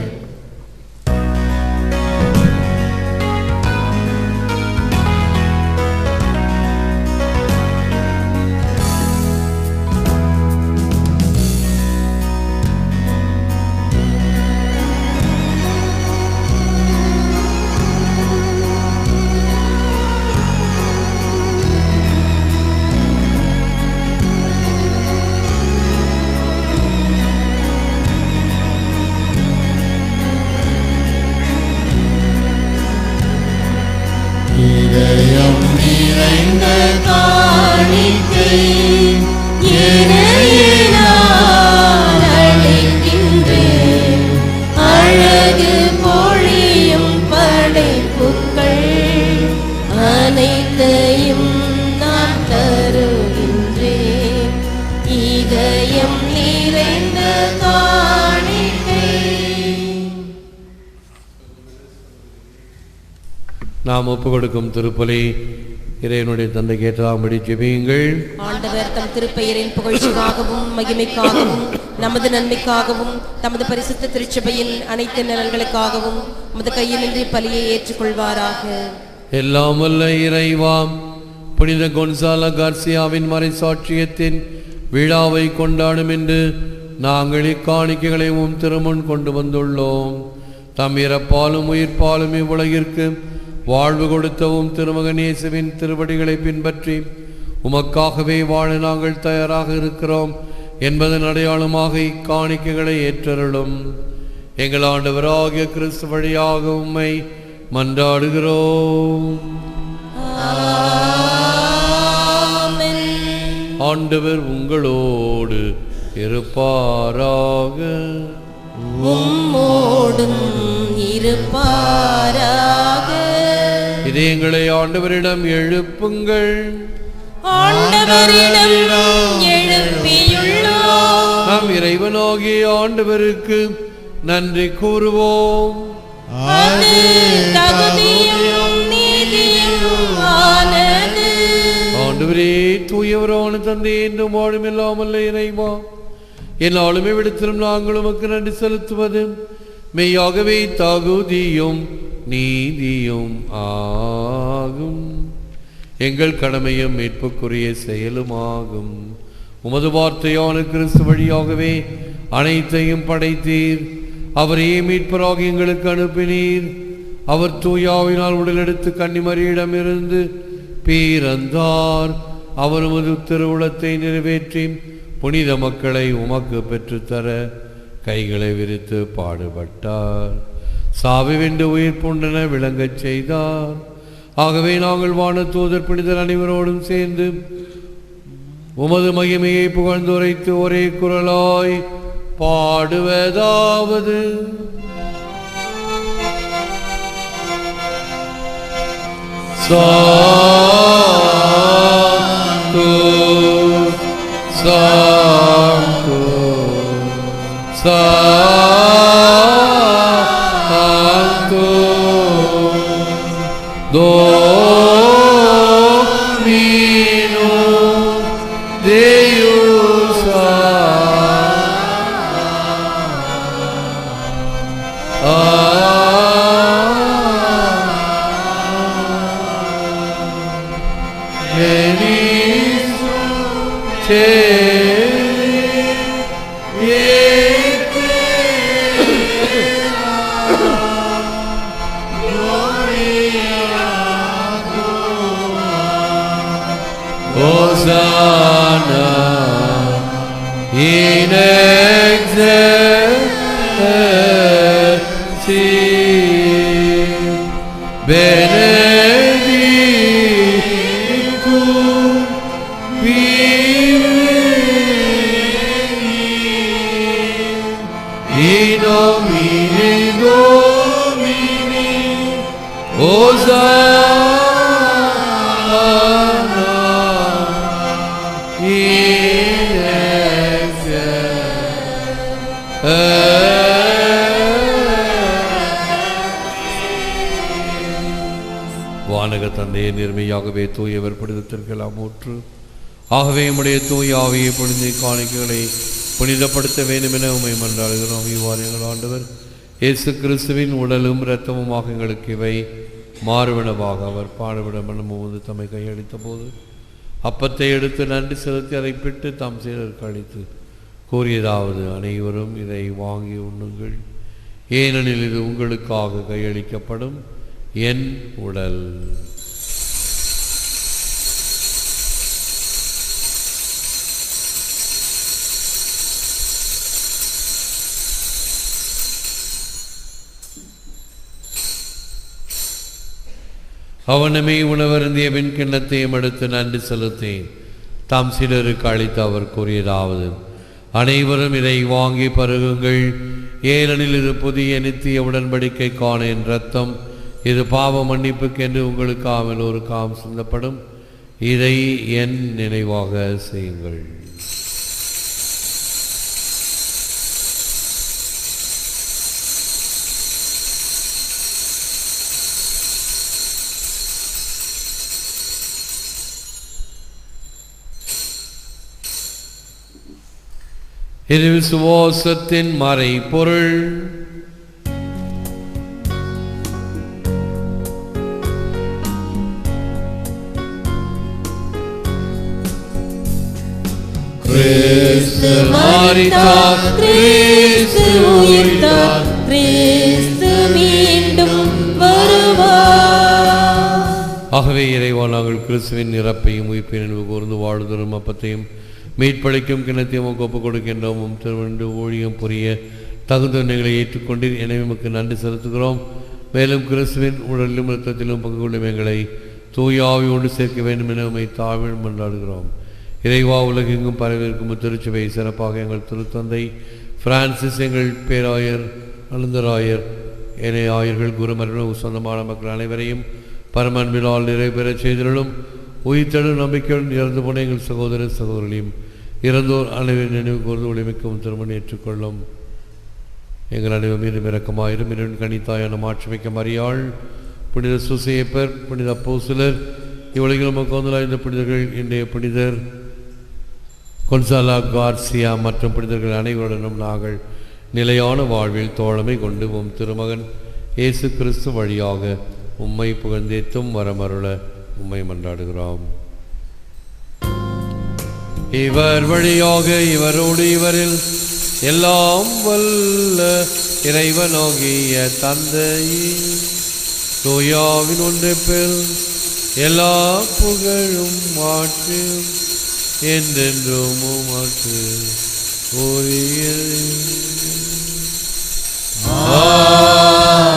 நாம் ஒப்பு கொடுக்கும் திருப்பலி இறைவனுடைய தந்தை கேட்டதாம்படி ஜெபியுங்கள். ஆண்டவர் தம் திருப்பெயரின் புகழ்ச்சிக்காகவும் மகிமைக்காகவும் நமது நன்மைக்காகவும் தமது பரிசுத்த திருச்சபையின் அனைத்து நலன்களுக்காகவும் உமது கையிலின்றி பலியை ஏற்றுக்கொள்வாராக. எல்லாம் வல்ல இறைவா, புனித கொன்சாலா கார்சியாவின் மறைசாட்சியத்தின் விழாவை கொண்டாடும் என்று நாங்கள் இக்காணிக்கைகளையும் திருமுன் கொண்டு வந்துள்ளோம். தம் இறப்பாலும் உயிர்ப்பாலும் இவ்வுலகிற்கு வாழ்வு கொடுத்தவும் திருமகன் இயேசுவின் திருவடிகளை பின்பற்றி உமக்காகவே வாழ நாங்கள் தயாராக இருக்கிறோம் என்பதன் அடையாளமாக இக்காணிக்கைகளை ஏற்றருளும். எங்கள் ஆண்டவராகிய கிறிஸ்து வழியாக உம்மை மன்றாடுகிறோம். ஆண்டவர் உங்களோடு இருப்பாராக. உம்மோடும் இருப்பாராக. இதயங்களை ஆண்டவரிடம் எழுப்புங்கள். ஆண்டவரிடம் எழுப்பியுள்ளோம். நாம் இறைவனாகிய ஆண்டவருக்கு நன்றி கூறுவோம். அது தகுதியும் நீதியும் ஆனது. ஆண்டவரே, தூயவரான தந்தை என்றும் வாழும் இல்லாமல் இறைவா, என் ஆளுமை விடத்திலும் நாங்கள் உமக்கு நன்றி செலுத்துவது மெய்யாகவே தகுதியும் நீதியும் ஆகும். எங்கள் கடமையும் மீட்புக்குரிய செயலுமாகும். உமது வார்த்தையான கிறிஸ்து வழியாகவே அனைத்தையும் படைத்தீர். அவரையே மீட்பராக எங்களுக்கு அனுப்பினீர். அவர் தூயாவினால் உடலெடுத்து கன்னிமரியிடமிருந்து பிறந்தார். அவர் உமது திருவுளத்தை நிறைவேற்றி புனித மக்களை உமக்கு பெற்றுத்தர கைகளை விரித்து பாடுபட்டார். சாவி வென்று உயிர் புண்டன விளங்கச் செய்தார். ஆகவே நாங்கள் வான தூதர் புனிதர் அனைவரோடும் சேர்ந்து உமது மகிமையை புகழ்ந்துரைத்து ஒரே குரலாய் பாடுவதாவது: சாந்து சாந்து சாந்து Domino Deus Hosanna in excelsis benedictum in nomine Domini Hosanna வானக தந்தையை நேர்மையாகவே தூயவர் புனிதத்திற்கெல்லாம் ஊற்று. ஆகவே நம்முடைய தூய ஆவியை பொழுது காணிக்கைகளை புனிதப்படுத்த வேண்டும் என உண்மை மன்றாடுகிறோம். இவ்வாறு எங்கள் ஆண்டவர் இயேசு கிறிஸ்துவின் உடலும் இரத்தமுமாக எங்களுக்கு இவை மாறுவனவாக அவர் பாடுபட மனமும் தம்மை கையளித்த போது அப்பத்தை எடுத்து நன்றி செலுத்தி அதை பிட்டு தாம் சீடருக்கு அளித்து கூறியதாவது: அனைவரும் இதை வாங்கி உண்ணுங்கள், ஏனெனில் இது உங்களுக்காக கையளிக்கப்படும் என் உடல். அவனமே உணவருந்திய பின் கிண்ணத்தையும் எடுத்து நன்றி செலுத்தி தாம் சிலருக்கு அளித்து அவர் கூறியதாவது: அனைவரும் இதை வாங்கி பருகுங்கள், ஏனெனில் இது புதிய நித்திய உடன்படிக்கைக்கான என் இரத்தம். இது பாவ மன்னிப்புக்கென்று உங்களுக்காக எல்லோருக்காக சிந்தப்படும். இதை என் நினைவாக செய்யுங்கள். இது விசுவாசத்தின் மறை பொருள். கிறிஸ்து மரித்தார், கிறிஸ்து உயிர்த்தார், கிறிஸ்து மீண்டும் வருவார். ஆகவே இறைவா, நாங்கள் கிறிஸ்துவின் இறப்பையும் உயிர்ப்பையும் நினைவு கூர்ந்து வாழ்தரும் அப்பத்தையும் மீட்பளிக்கும் கிணத்தையும் ஒப்புக் கொடுக்கின்றோம். திருவண்டு ஊழியம் புரிய தகுந்த நிலைகளை ஏற்றுக்கொண்டீர். எனவே நமக்கு நன்றி செலுத்துகிறோம். மேலும் கிறிஸ்துவின் உடலிலும் இரத்தத்திலும் பங்கு கொள்ளும் எங்களை தூய ஆவியோடு சேர்க்க வேண்டும் என உம்மை தாழ்மையுடன் மன்றாடுகிறோம். இறைவா, உலகெங்கும் பரவிருக்கும் திருச்சபை, சிறப்பாக எங்கள் திருத்தந்தை பிரான்சிஸ், எங்கள் பேராயர் அனந்தராயர், ஏனைய ஆயர்கள், குருமர்களும் சொந்தமான மக்கள் அனைவரையும் பரமன்பினால் நிறைவேறச் செய்திருளும். உயிர்த்தெழும் நம்பிக்கையுடன் இறந்து போன எங்கள் சகோதர சகோதரிகளையும் இறந்தோர் அனைவரின் நினைவு கூர்ந்து ஒளிமிக்கவும் திருமணம் ஏற்றுக்கொள்ளும். எங்கள் அனைவர் மீது இரக்கமாயிரும். இரண்டு கனித்தாயான மாட்சிமிக்க மரியாள், புனித சுசேப்பர், புனித அப்போஸ்தலர், இவ்வுலகில் நமக்கு இந்த புனிதர்கள், இன்றைய புனிதர் கொன்சாலா கார்சியா மற்றும் புனிதர்கள் அனைவருடனும் நாங்கள் நிலையான வாழ்வில் தோழமை கொண்டு உம் திருமகன் இயேசு கிறிஸ்து வழியாக உம்மை புகழ்ந்தேத்தும் வரமருள உம்மை மன்றாடுகிறோம். இவர் வழியாக இவரோடு இவரில் எல்லாம் வல்ல இறைவனாகிய தந்தையே தூயாவின் ஒன்றிப்பில் எல்லா புகழும் மாற்றும் என்றென்றும் உமக்கு உரியது.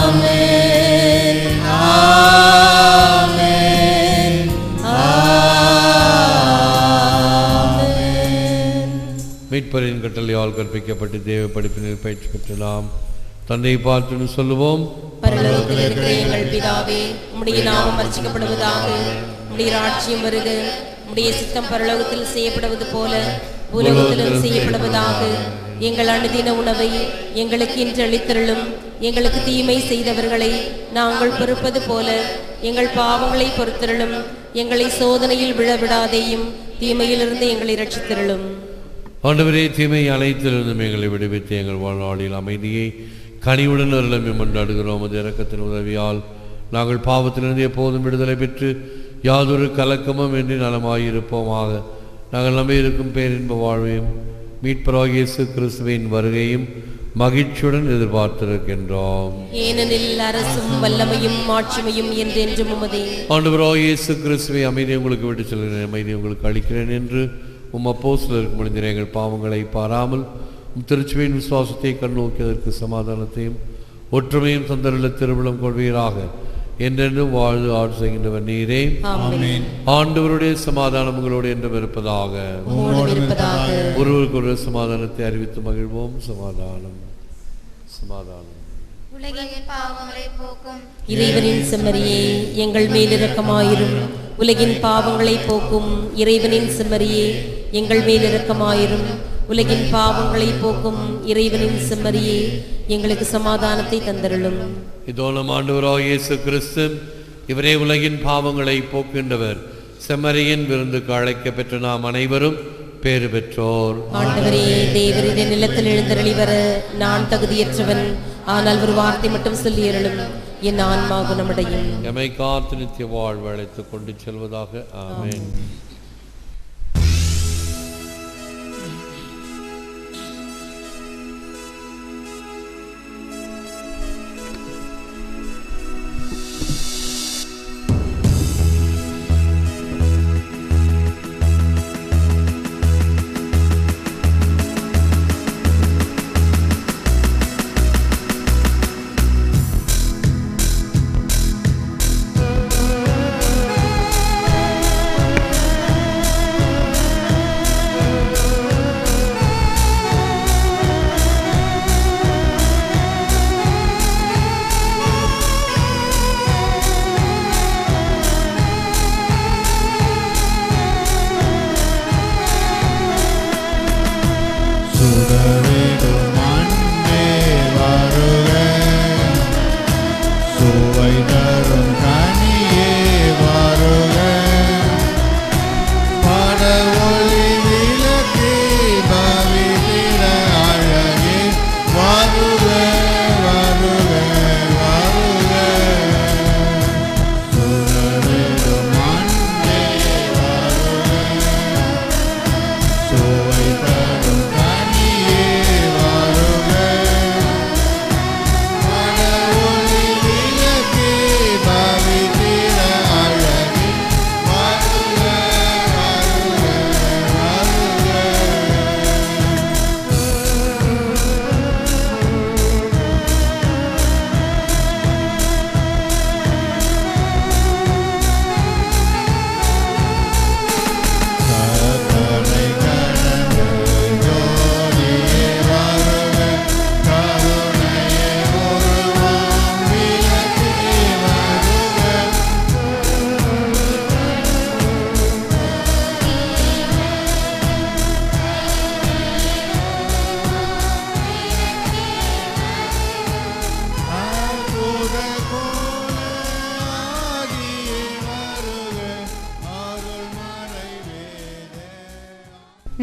ஆமென், ஆமென், ஆமென். மீட்பரின் கட்டளையால் கற்பிக்கப்பட்டு தேவ படிப்பினர் பயிற்சி பெற்று நாம் தந்தையை பார்த்து சொல்லுவோம். பரலோகத்தில் இருக்கிற எங்கள் பிதாவே, உம்முடைய நாமம் அர்ச்சிக்கப்படுவதாக, உம்முடைய ராஜ்யம் வருக, உம்முடைய சித்தம் பரலோகத்தில் செய்யப்படுவது போல உலகத்திலும் செய்யப்படுவதாக. எங்கள் அனுதின உணவை எங்களுக்கு இன்று அளித்தருளும். எங்களுக்கு தீமை செய்தவர்களை நாங்கள் பொறுப்பது போல எங்கள் பாவங்களை பொறுத்தருளும். எங்களை சோதனையில் விழவிடாதேயும், தீமையிலிருந்து எங்களை ரட்சித்தருளும். ஆண்டவரே, தீமை அனைத்திலிருந்தும் எங்களை விடுவித்து எங்கள் வாழ்நாளில் அமைதியை கனிவுடன் அருளமை மன்றாடுகிறோம். அது இரக்கத்தின் உதவியால் நாங்கள் பாவத்திலிருந்து எப்போதும் விடுதலை பெற்று யாதொரு கலக்கமும் என்று நலமாயிருப்போமாக. நாங்கள் நம்பியிருக்கும் பேரின்ப வாழ்வையும் மீட்பராகிய இயேசு கிறிஸ்துவின் வருகையும் மகிழ்ச்சியுடன் எதிர்பார்த்திருக்கின்றோம். ஏனெனில் அரசும் வல்லமையும் மாட்சிமையும் என்றென்றும் உமதே. ஆண்டவராகிய இயேசு கிறிஸ்துவை அமைதியை உங்களுக்கு விட்டு செல்கிறேன், அமைதியை உங்களுக்கு அளிக்கிறேன் என்று உம் அப்போஸ்தலருக்கு முடிந்த எங்கள் பாவங்களை பாராமல் உம் திருச்சபையின் விசுவாசத்தை கண்ணோக்கியதற்கு சமாதானத்தையும் ஒற்றுமையும் தந்தருள்ள திருவிழம் கொள்வீராக. என்றென்றும் வாழ்ந்து ஆட்சி செய்கின்றவர் நீரே. ஆமென். ஆண்டவருடைய சமாதானம் உங்களோடு என்றும் இருப்பதாக. ஒருவருக்கு ஒரு சமாதானத்தை அறிவித்து மகிழ்வோம். சமாதானம், சமாதானம். உலகின் பாவங்களை போக்கும் இறைவனின் செம்மறியே, எங்கள் மேல் இரக்கமாயிரும். உலகின் பாவங்களை போக்கும் இறைவனின் செம்மறியே, எங்கள் மேல் இரக்கமாயிரும். உலகின் பாவங்களை போக்கும் இறைவனின் செம்மறியே, எங்களுக்கு சமாதானத்தை தந்தருளும். இதோ நம் ஆண்டவராகிய இயேசு கிறிஸ்து, இவரே உலகின் பாவங்களை போக்கின்றவர். செம்மறியின் விருந்துக்கு அழைக்க பெற்ற நாம் அனைவரும் பேறு பெற்றோர். ஆண்டவரே, தேவரின் நிலத்தில் எழுந்தருளி வர நான் தகுதியற்றவன். ஆனால் ஒரு வார்த்தை மட்டும் சொல்லியருளும், என் ஆன்மா குணமடையும். எமை காத்து நித்திய வாழ்வு அழைத்துக் கொண்டு செல்வதாக. ஆமென்.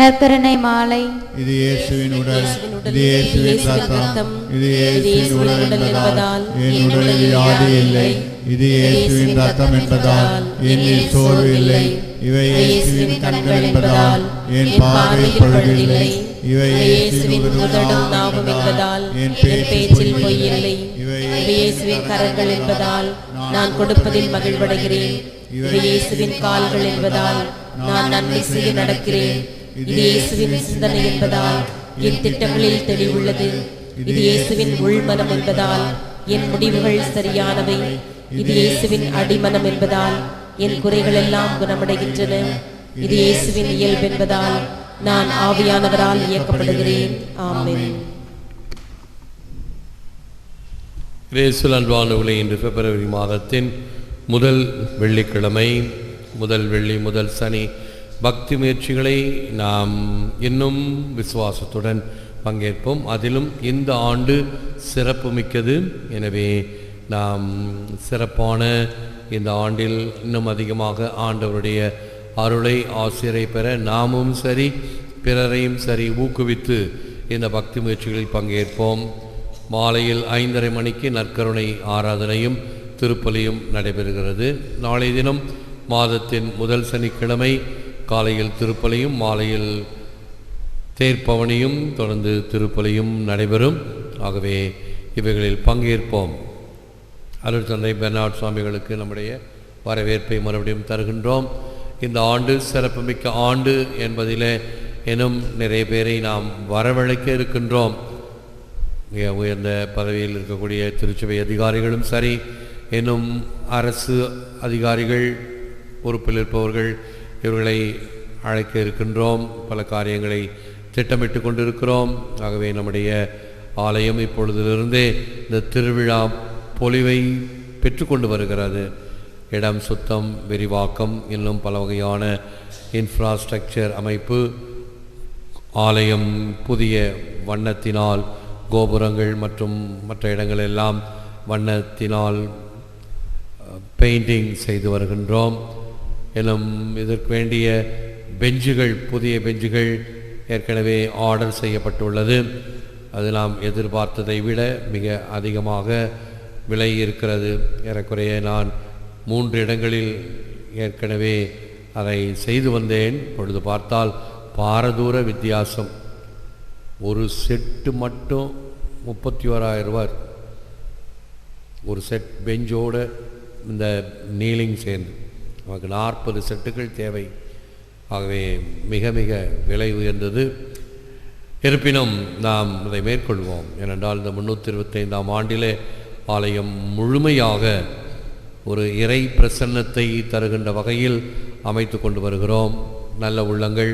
நற்கருணை மாலை. இது இயேசுவின் உடல், இது இயேசுவின் ரத்தம், இது இயேசுவின் உடல் என்பதால் என் உடலில் வியாதி இல்லை. இது இயேசுவின் ரத்தம் என்பதால் என்னில் சோர்வு இல்லை. இவை இயேசுவின் கண்கள் என்பதால் என் பார்வை பழுதில்லை. இவை இயேசுவின் உதடும் நாவும் என்பதால் என் பேச்சில் பொய் இல்லை. இவை இயேசுவின் கரங்கள் என்பதால் நான் கொடுப்பதில் மகிழ்வடைகிறேன். இவை இயேசுவின் கால்கள் என்பதால் நான் நன்மை செய்ய நடக்கிறேன். இது இயேசுவின் சிந்தனை என்பதால் என் திட்டங்களில் தெளிவுள்ளது. இது இயேசுவின் உள்மனம் என்பதால் என் முடிவுகள் சரியானவை. இது இயேசுவின் அடிமனம் என்பதால் என் குறைகள் எல்லாம் குணமடைகின்றன. இது இயேசுவின் இயல்பு என்பதால் நான் ஆவியானவரால் இயக்கப்படுகிறேன். ஆமென். கிரேசுல் அன்பானவர்களே, இன்று பிப்ரவரி மாதத்தின் முதல் வெள்ளிக்கிழமை, முதல் வெள்ளி, முதல் சனி பக்தி முயற்சிகளை நாம் இன்னும் விசுவாசத்துடன் பங்கேற்போம். அதிலும் இந்த ஆண்டு சிறப்பு மிக்கது. எனவே நாம் சிறப்பான இந்த ஆண்டில் இன்னும் அதிகமாக ஆண்டவருடைய அருளை ஆசிரியரை பெற நாமும் சரி பிறரையும் சரி ஊக்குவித்து இந்த பக்தி முயற்சிகளில் பங்கேற்போம். மாலையில் 5:30 மணிக்கு நற்கருணை ஆராதனையும் திருப்பலியும் நடைபெறுகிறது. நாளைய தினம் மாதத்தின் முதல் சனிக்கிழமை காலையில் திருப்பலியும் மாலையில் தேர்ப்பவனியும் தொடர்ந்து திருப்பலியும் நடைபெறும். ஆகவே இவைகளில் பங்கேற்போம். அருள் தந்தை பெர்னார்ட் சுவாமிகளுக்கு நம்முடைய வரவேற்பை மறுபடியும் தருகின்றோம். இந்த ஆண்டு சிறப்புமிக்க ஆண்டு என்பதிலே இன்னும் நிறைய பேரை நாம் வரவழைக்க இருக்கின்றோம். மிக உயர்ந்த பதவியில் இருக்கக்கூடிய திருச்சபை அதிகாரிகளும் சரி, இன்னும் அரசு அதிகாரிகள், பொறுப்பில் இருப்பவர்கள், இவர்களை அழைக்க இருக்கின்றோம். பல காரியங்களை திட்டமிட்டு கொண்டிருக்கிறோம். ஆகவே நம்முடைய ஆலயம் இப்பொழுதிலிருந்தே இந்த திருவிழா பொலிவை பெற்றுக்கொண்டு வருகிறது. இடம் சுத்தம், விரிவாக்கம், இன்னும் பல வகையான இன்ஃப்ராஸ்ட்ரக்சர் அமைப்பு, ஆலயம் புதிய வண்ணத்தினால், கோபுரங்கள் மற்றும் மற்ற இடங்களெல்லாம் வண்ணத்தினால் பெயிண்டிங் செய்து வருகின்றோம். இன்னும் இதற்கு வேண்டிய பெஞ்சுகள், புதிய பெஞ்சுகள் ஏற்கனவே ஆர்டர் செய்யப்பட்டுள்ளது. அது நாம் எதிர்பார்த்ததை விட மிக அதிகமாக விலை இருக்கிறது. ஏறக்குறைய நான் 3 இடங்களில் ஏற்கனவே அதை செய்து வந்தேன். பொழுது பார்த்தால் பாரதூர வித்தியாசம். ஒரு செட்டு மட்டும் 31,000 ரூபாய். ஒரு செட் பெஞ்சோடு இந்த நீலிங் சேர்ந்து நமக்கு 40 செட்டுகள் தேவை. ஆகவே மிக மிக விலை உயர்ந்தது. இருப்பினும் நாம் அதை மேற்கொள்வோம். ஏனென்றால் இந்த 325ஆம் ஆண்டிலே ஆலயம் முழுமையாக ஒரு இறை பிரசன்னத்தை தருகின்ற வகையில் அமைத்து கொண்டு வருகிறோம். நல்ல உள்ளங்கள்,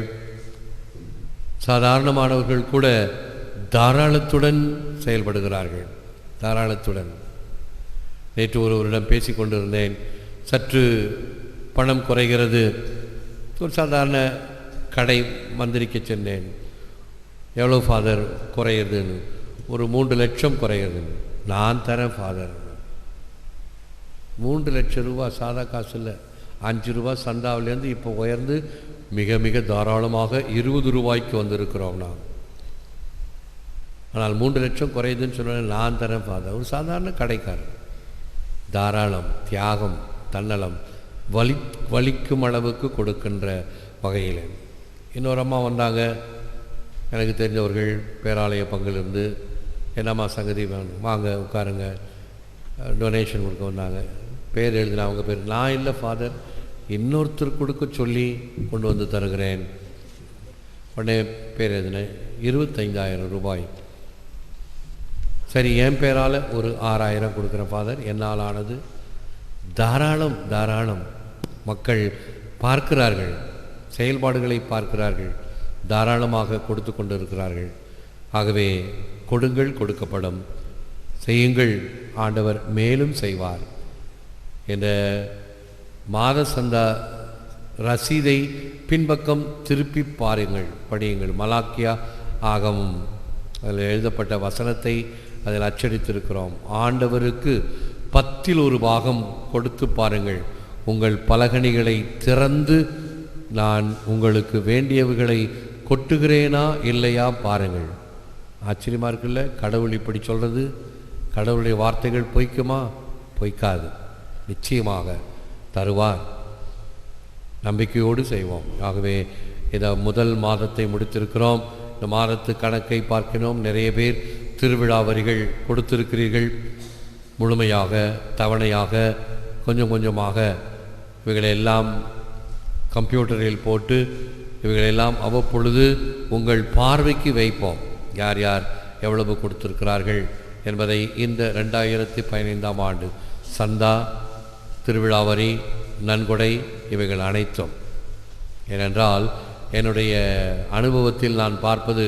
சாதாரணமானவர்கள் கூட தாராளத்துடன் செயல்படுகிறார்கள். தாராளத்துடன். நேற்று ஒருவரிடம் பேசி கொண்டிருந்தேன். சற்று பணம் குறைகிறது. ஒரு சாதாரண கடை மந்திரிக்க சென்றேன். எவ்வளோ ஃபாதர் குறையிறதுன்னு? ஒரு 3 லட்சம் குறையிறதுன்னு. நான் தரேன் ஃபாதர். 3 லட்சம் ரூபா சாதா காசு இல்லை. 5 ரூபா சந்தாவிலேருந்து இப்போ உயர்ந்து மிக மிக தாராளமாக 20 ரூபாய்க்கு வந்திருக்கிறோம் நாம். ஆனால் 3 லட்சம் குறையுதுன்னு சொன்னால் நான் தரேன் ஃபாதர். ஒரு சாதாரண கடைக்காரர். தாராளம், தியாகம், தன்னலம், வலிக்கும் அளவுக்கு கொடுக்கின்ற வகையில். இன்னொரு அம்மா வந்தாங்க, எனக்கு தெரிஞ்சவர்கள், பேராலய பங்கிலிருந்து. என்னம்மா சங்கதி வேணும், வாங்க உட்காருங்க, டொனேஷன் கொடுக்க வந்தாங்க. பேர் எழுதினா அவங்க பேர். நான் இல்லை ஃபாதர், இன்னொருத்தர் கொடுக்க சொல்லி கொண்டு வந்து தருகிறேன். உடனே பேர் எழுதினேன். 25,000 ரூபாய். சரி, என் பேரால் ஒரு 6,000 கொடுக்குறேன் ஃபாதர், என்னால் ஆனது. தாராளம், தாராளம். மக்கள் பார்க்கிறார்கள், செயல்பாடுகளை பார்க்கிறார்கள், தாராளமாக கொடுத்து கொண்டு இருக்கிறார்கள். ஆகவே கொடுங்கள், கொடுக்கப்படும். செய்யுங்கள், ஆண்டவர் மேலும் செய்வார். என்ற மாத சந்தா ரசீதை பின்பக்கம் திருப்பி பாருங்கள், படியுங்கள். மலாக்கியா ஆகமம் அதில் எழுதப்பட்ட வசனத்தை அதில் அச்சடித்திருக்கிறோம். ஆண்டவருக்கு 10 பாகம் கொடுத்து பாருங்கள். உங்கள் பலகணிகளை திறந்து நான் உங்களுக்கு வேண்டியவைகளை கொட்டுகிறேனா இல்லையா பாருங்கள். ஆச்சரியமாக இருக்குல்ல? கடவுள் இப்படி சொல்கிறது. கடவுளுடைய வார்த்தைகள் பொய்க்குமா? பொய்க்காது, நிச்சயமாக தருவார். நம்பிக்கையோடு செய்வோம். ஆகவே இதை முதல் மாதத்தை முடித்திருக்கிறோம். இந்த மாதத்து கணக்கை பார்க்கிறோம். நிறைய பேர் திருவிழா வரிகள் கொடுத்திருக்கிறீர்கள். முழுமையாக, தவணையாக, கொஞ்சம் கொஞ்சமாக இவைகளெல்லாம் கம்ப்யூட்டரில் போட்டு இவைகளெல்லாம் அவ்வப்பொழுது உங்கள் பார்வைக்கு வைப்போம். யார் யார் எவ்வளவு கொடுத்திருக்கிறார்கள் என்பதை இந்த 2015ஆம் ஆண்டு சந்தா, திருவிழா வரி, நன்கொடை இவைகள் அனைத்தும். ஏனென்றால் என்னுடைய அனுபவத்தில் நான் பார்ப்பது,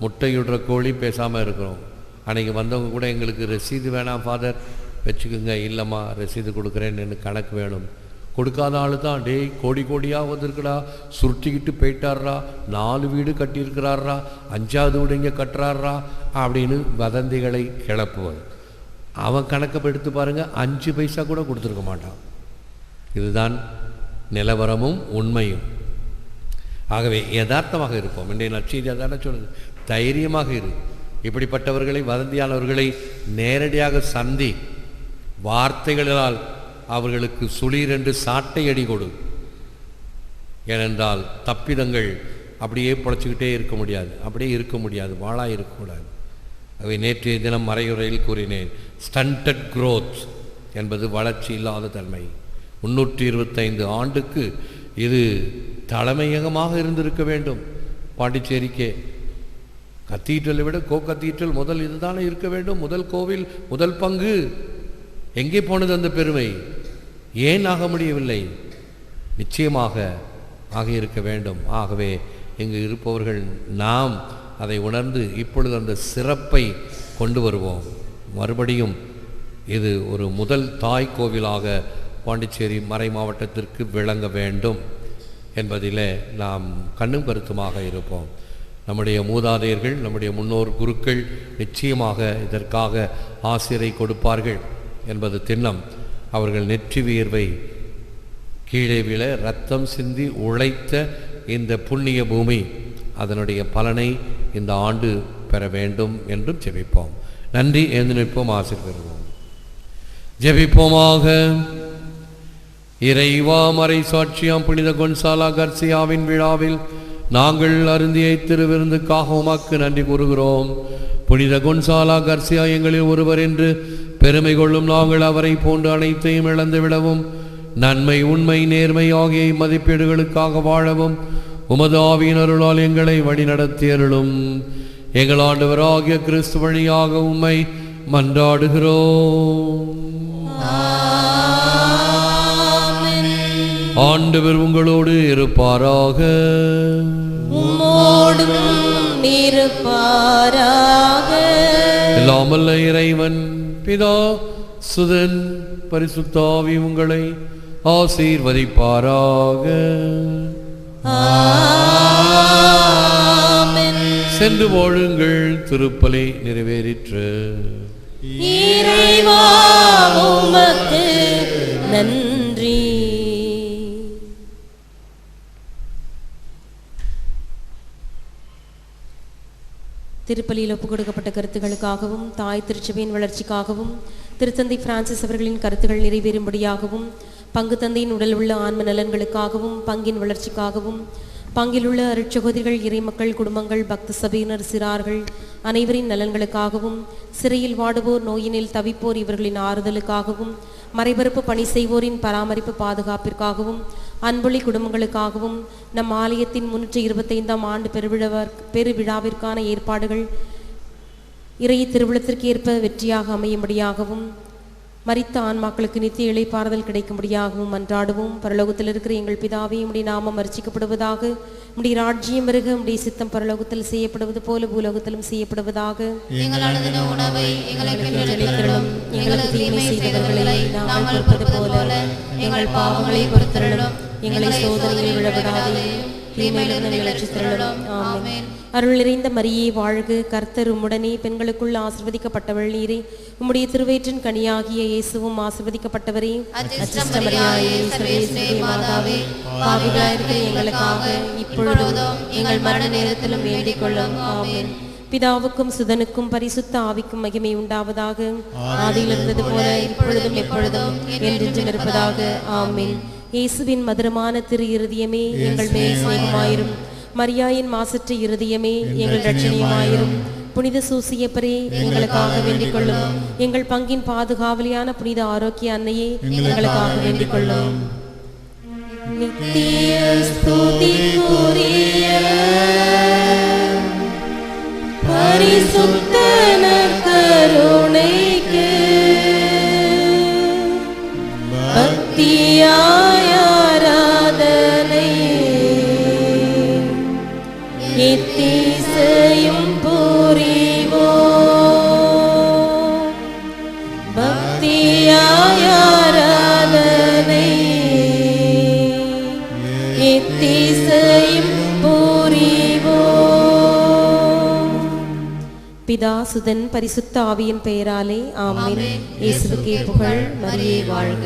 முட்டையுடுற கோழி பேசாமல் இருக்கிறோம். அன்றைக்கி வந்தவங்க கூட எங்களுக்கு ரசீது வேணாம் ஃபாதர், வச்சுக்கோங்க. இல்லைம்மா ரசீது கொடுக்குறேன்னு கணக்கு வேணும். கொடுக்காத ஆள் தான், டேய் கோடி கோடியாக வந்திருக்குடா, சுருட்டிக்கிட்டு போயிட்டார்றா, 4 வீடு கட்டியிருக்கிறாரா, 5ஆவது வீடு இங்கே கட்டுறாரா அப்படின்னு வதந்திகளை கிளப்புவது. அவன் கணக்கை எடுத்து பாருங்கள், 5 பைசா கூட கொடுத்துருக்க மாட்டான். இதுதான் நிலவரமும் உண்மையும். ஆகவே யதார்த்தமாக இருப்போம். இன்றைய நற்செய்தி அதான சொல்லுது, தைரியமாக இரு. இப்படிப்பட்டவர்களை, வதந்தியானவர்களை நேரடியாக சந்தி, வார்த்தைகளால் அவர்களுக்கு சுளீரென்று சாட்டை அடி கொடு. ஏனென்றால் தப்பிதங்கள் அப்படியே பொழைச்சிக்கிட்டே இருக்க முடியாது, அப்படியே இருக்க முடியாது, வாழாக இருக்கக்கூடாது. அவை நேற்றைய தினம் மறையுறையில் கூறினேன். ஸ்டண்டட் growth என்பது வளர்ச்சி இல்லாத தன்மை. 325 ஆண்டுக்கு இது தலைமையகமாக இருந்திருக்க வேண்டும். பாண்டிச்சேரிக்கே கத்தீட்ரலை விட கத்தீட்ரல் முதல் இதுதானே இருக்க வேண்டும். முதல் கோவில், முதல் பங்கு. எங்கே போனது அந்த பெருமை? ஏன் ஆக முடியவில்லை? நிச்சயமாக ஆகியிருக்க வேண்டும். ஆகவே இங்கு இருப்பவர்கள் நாம் அதை உணர்ந்து இப்பொழுது அந்த சிறப்பை கொண்டு வருவோம். மறுபடியும் இது ஒரு முதல் தாய் கோவிலாக பாண்டிச்சேரி மறை மாவட்டத்திற்கு விளங்க வேண்டும் என்பதிலே நாம் கண்ணும் கருத்துமாக இருப்போம். நம்முடைய மூதாதையர்கள், நம்முடைய முன்னோர் குருக்கள் நிச்சயமாக இதற்காக ஆசிரை கொடுப்பார்கள் என்பது திண்ணம். அவர்கள் நெற்றி வியர்வை கீழே விழ இரத்தம் சிந்தி உழைத்த இந்த புண்ணிய பூமி அதனுடைய பலனை இந்த ஆண்டு பெற வேண்டும் என்றும் ஜெபிப்போம். நன்றி. எழுந்து நிற்போம், ஆசீர் பெறுவோம். ஜெபிப்போமாக. இறைவா, மறை சாட்சியாம் புனித கொன்சாலா கர்சியாவின் விழாவில் நாங்கள் அருந்திய திருவிருந்துக்காக உமக்கு நன்றி கூறுகிறோம். புனித கொன்சாலா கர்சியா எங்களில் ஒருவர் என்று பெருமை கொள்ளும் நாங்கள் அவரை போன்று அனைத்தையும் இழந்து விடவும், நன்மை, உண்மை, நேர்மை ஆகிய மதிப்பீடுகளுக்காக வாழவும் உமது ஆவியின் அருளால் எங்களை வழிநடத்தியருளும். எங்கள் ஆண்டவராகிய கிறிஸ்து வழியாக உம்மை மன்றாடுகிறோம். ஆண்டவர் உங்களோடு இருப்பாராக. எல்லாம் வல்ல இறைவன் பிதா, சுதன், பரிசுத்த ஆவி உங்களை ஆசீர்வதிப்பாராக. சென்று வாழுங்கள். திருப்பலி நிறைவேறிற்று. இறைவா உமக்கு நன்றி. திருப்பலியில் ஒப்புக் கொடுக்கப்பட்ட கருத்துக்களுக்காகவும், தாய் திருச்சபையின் வளர்ச்சிக்காகவும், திருத்தந்தை பிரான்சிஸ் அவர்களின் கருத்துக்கள் நிறைவேறும்படியாகவும், பங்கு தந்தையின் உடல் உள்ள ஆன்ம நலன்களுக்காகவும், பங்கின் வளர்ச்சிக்காகவும், பங்கில் உள்ள அருட்சகோதரிகள், இறைமக்கள், குடும்பங்கள், பக்த சபையினர், சிறார்கள் அனைவரின் நலன்களுக்காகவும், சிறையில் வாடுவோர், நோயினில் தவிப்போர் இவர்களின் ஆறுதலுக்காகவும், மறைபரப்பு பணி செய்வோரின் பராமரிப்பு பாதுகாப்பிற்காகவும், அன்பொழி குடும்பங்களுக்காகவும், நம் ஆலயத்தின் 325ஆம் ஆண்டு பெருவிழாவிற்கான ஏற்பாடுகள் இறை திருவிழத்திற்கு ஏற்ப வெற்றியாக அமையும்படியாகவும், மரித்த ஆன்மாக்களுக்கு நித்திய இளைப்பாறுதல் கிடைக்கும்படியாகவும் மன்றாடுவோம். பரலோகத்தில் இருக்கிற எங்கள் பிதாவே, உம்முடைய நாமம் அர்ச்சிக்கப்படுவதாக. உம்முடைய ராஜ்யம் வருக. உம்முடைய சித்தம் பரலோகத்தில் செய்யப்படுவது போல பூலோகத்திலும் செய்யப்படுவதாக. எங்களது உணவை எங்களுக்கு தீமை செய்தவர்களை நாங்கள் பொறுப்பது போல எங்கள் பாவங்களை பொறுத்தருளும். எங்களை சோதனையில் விழவிடாதே, தீமையிலிருந்து எங்களை ரட்சித்தருளும். ஆமென். அருள் நிறைந்த மரியே வாழ்க, கர்த்தர் உம்முடனே, பெண்களுக்குள் ஆசீர்வதிக்கப்பட்டவள் நீரே. உம்முடைய திருவயிற்றின் கனியாகிய இயேசுவும் ஆசீர்வதிக்கப்பட்டவரே. அச்சிஷ்ட மரியாயே, சர்வேஸ்வரி மாதாவே, பாவிகளாயிருக்கிற எங்களுக்காக இப்பொழுதும் எங்கள் மரண நேரத்திலும் வேண்டிக் கொள்ளும். ஆமென். பிதாவுக்கும் சுதனுக்கும் பரிசுத்த ஆவிக்கும் மகிமை உண்டாவதாக. ஆதியில் இருந்தது போல இப்பொழுதும் எப்பொழுதும் என்றென்றும் இருப்பதாக. ஆமென். இயேசுவின் மதுரமான திரு இருதயமே, எங்கள் மேல் சிநேகமாயிரும். மரியாயின் மாசற்ற இருதயமே, எங்கள் இரட்சணியமாயிரும். புனித சூசியப்பரே, எங்களுக்காக வேண்டிக் கொள்ளும். எங்கள் பங்கின் பாதுகாவலியான புனித ஆரோக்கிய அன்னையே, எங்களுக்காக வேண்டிக் கொள்ளும். நித்திய ஸ்துதிக்குரிய பரிசுத்த நற்கருணைக்கு பக்தியாய் ஆராதனை எத்திசையும் புரிவோம். பக்தியாய் ஆராதனை எத்திசையும் புரிவோம். பிதா சுதன் பரிசுத்த ஆவியின் பெயராலே. ஆமென். இயேசுவுக்கே புகழ். மரியே வாழ்க.